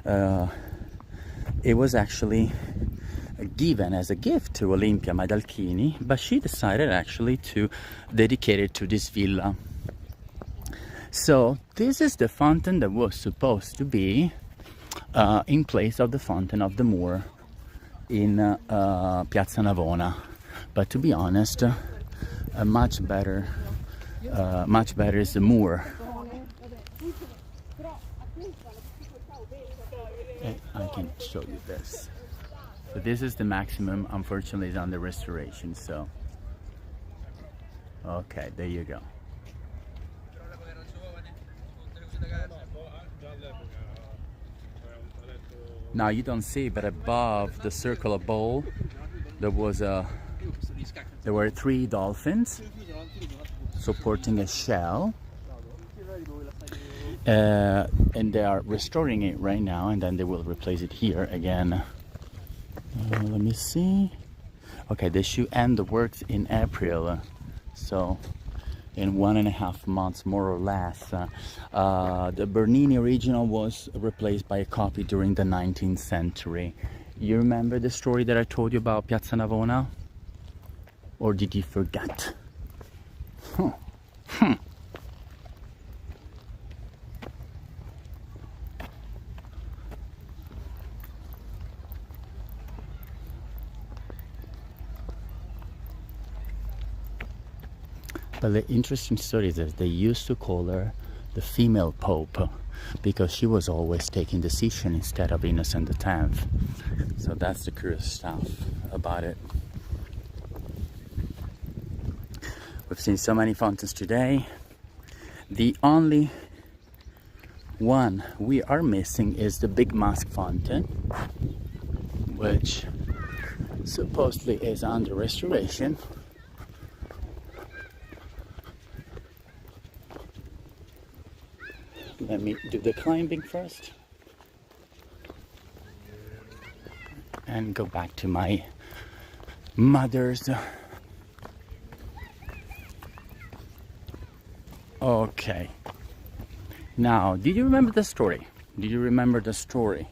It was actually given as a gift to Olimpia Maidalchini, but she decided actually to dedicate it to this villa. So this is the fountain that was supposed to be in place of the fountain of the Moor in Piazza Navona, but to be honest, much better is the Moor. And I can show you this. So this is the maximum. Unfortunately, it's under restoration. So, okay, there you go. Now you don't see, but above the circular bowl, there were 3 dolphins supporting a shell, and they are restoring it right now, and then they will replace it here again. Let me see. Okay, they should end the works in April, so in 1.5 months, more or less. The Bernini original was replaced by a copy during the 19th century. You remember the story that I told you about Piazza Navona? Or did you forget? But the interesting story is that they used to call her the female pope because she was always taking decision instead of Innocent X. So that's the curious stuff about it. We've seen so many fountains today. The only one we are missing is the Big Mask Fountain, which supposedly is under restoration. Let me do the climbing first and go back to my mother's. Okay. Now, did you remember the story? Did you remember the story?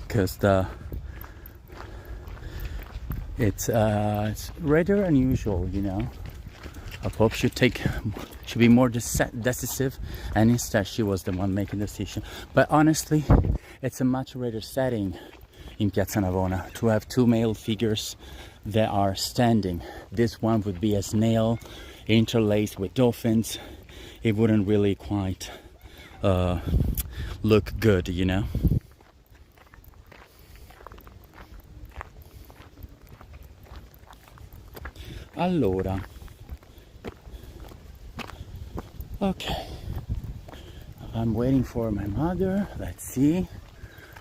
Because it's rather unusual, you know. A pope should be more decisive, and instead she was the one making the decision. But honestly, it's a much rather setting in Piazza Navona to have 2 male figures that are standing. This one would be a snail interlaced with dolphins. It wouldn't really quite look good, you know. Allora, okay, I'm waiting for my mother. Let's see.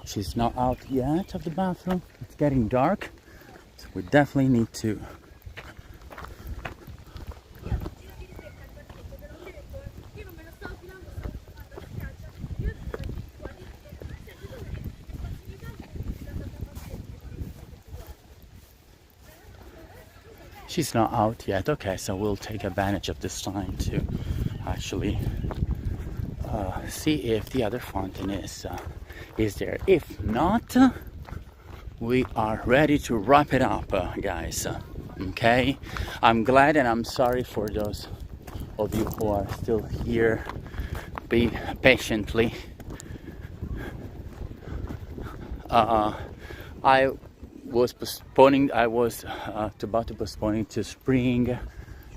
She's not out yet of the bathroom. It's getting dark, so we definitely need to She's not out yet. Okay, so we'll take advantage of this time to actually see if the other fountain is there. If not, we are ready to wrap it up, guys. Okay, I'm glad and I'm sorry for those of you who are still here. Be patiently. I was about to postpone it to spring,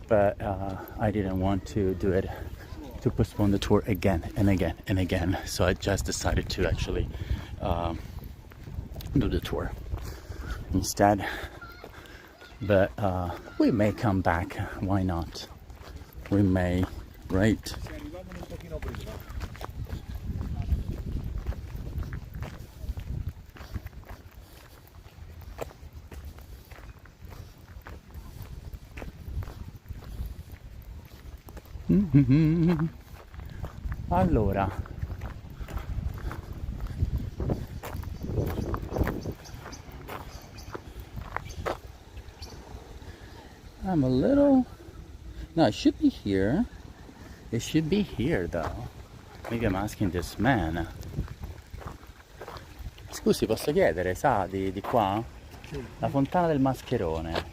but I didn't want to do it, to postpone the tour again and again and again. So I just decided to actually do the tour instead. But we may come back. Why not? We may, right? Allora, I'm a little, no, it should be here. It should be here though. Maybe I'm asking this man. Scusi, posso chiedere, sa di qua? Sì. La fontana del Mascherone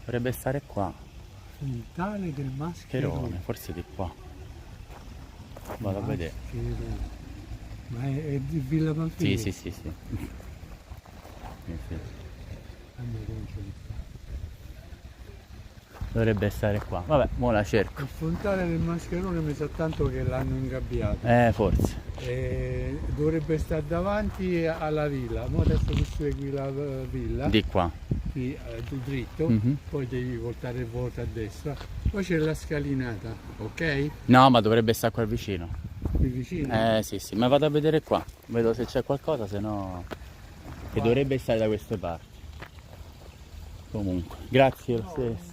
dovrebbe stare qua. Fontana del Mascherone. Forse di qua. Vado a vedere. Ma è di Villa Pamphili? Sì. Sì. Dovrebbe stare qua. Vabbè, mo la cerco. Il fontane del Mascherone mi sa tanto che l'hanno ingabbiato. Forse. E dovrebbe stare davanti alla villa. Ma adesso tu segui la villa, Di qua. qui dritto, poi devi voltare vuoto a destra. Poi c'è la scalinata, ok? No, ma dovrebbe stare qua vicino. Qui vicino. Sì, sì, ma vado a vedere qua. Vedo se c'è qualcosa, se no... Che dovrebbe stare da queste parti. Comunque, grazie lo stesso.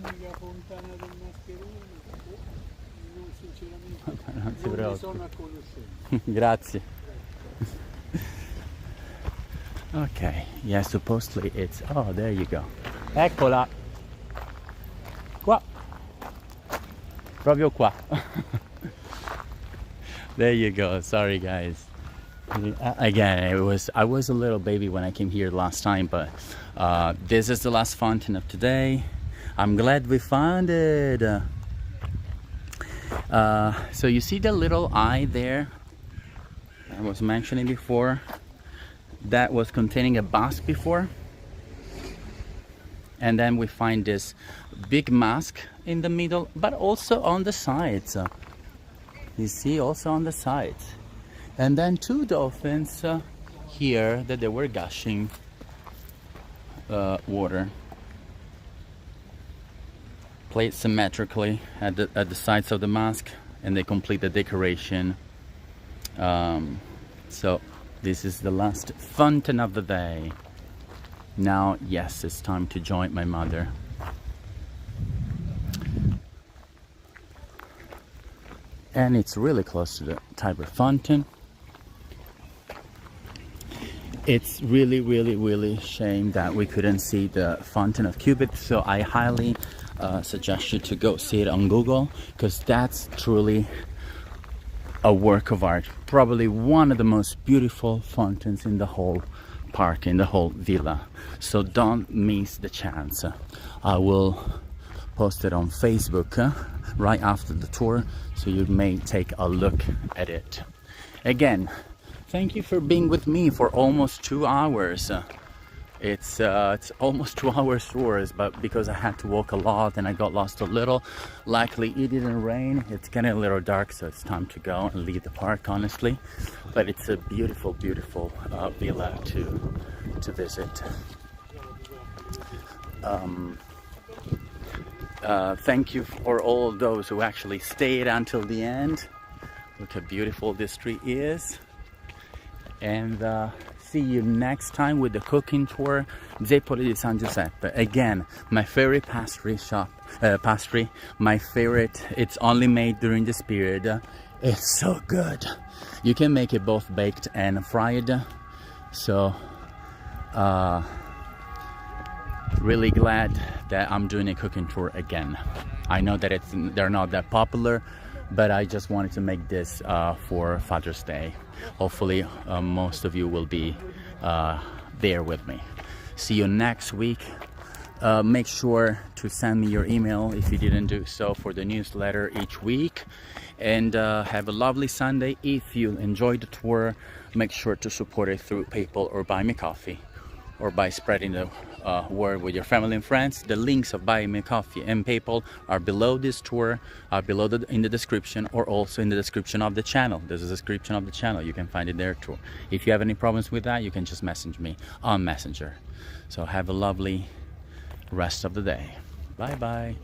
L'unica fontana del Mascherone, non sinceramente, Non si non ne preoccupi. sono a conoscenza. Grazie. Ok, yeah, supposedly it's... Oh, there you go. Eccola. Qua. Proprio qua. There you go. Sorry, guys. Again, I was a little baby when I came here last time, but this is the last fountain of today. I'm glad we found it. So you see the little eye there I was mentioning before, that was containing a bask before, and then we find this big mask in the middle, but also on the sides. You see, also on the sides. And then two dolphins here that they were gushing water, placed symmetrically at the sides of the mask, and they complete the decoration. So this is the last fountain of the day. Now, yes, it's time to join my mother. And it's really close to the Tiber fountain. It's really shame that we couldn't see the fountain of Cupid, so I highly suggest you to go see it on Google, because that's truly a work of art. Probably one of the most beautiful fountains in the whole park, in the whole villa. So don't miss the chance. I will post it on Facebook right after the tour, so you may take a look at it. Again, thank you for being with me for almost 2 hours. It's almost 2 hours tours, but because I had to walk a lot and I got lost a little, luckily it didn't rain. It's getting a little dark, so it's time to go and leave the park, honestly. But it's a beautiful villa to visit. Thank you for all those who actually stayed until the end. Look how beautiful this tree is. And see you next time with the cooking tour, Zeppoli di San Giuseppe. Again, my favorite pastry shop, my favorite, it's only made during this period. It's so good. You can make it both baked and fried. So, really glad that I'm doing a cooking tour again. I know that they're not that popular, but I just wanted to make this for Father's Day. Hopefully most of you will be there with me. See you next week. Make sure to send me your email if you didn't do so for the newsletter each week. And have a lovely Sunday. If you enjoyed the tour, make sure to support it through PayPal or Buy Me Coffee, or by spreading the word with your family and friends. The links of Buy Me Coffee and PayPal are below this tour, are below in the description, or also in the description of the channel. There's a description of the channel, you can find it there too. If you have any problems with that, you can just message me on Messenger. So have a lovely rest of the day. Bye bye.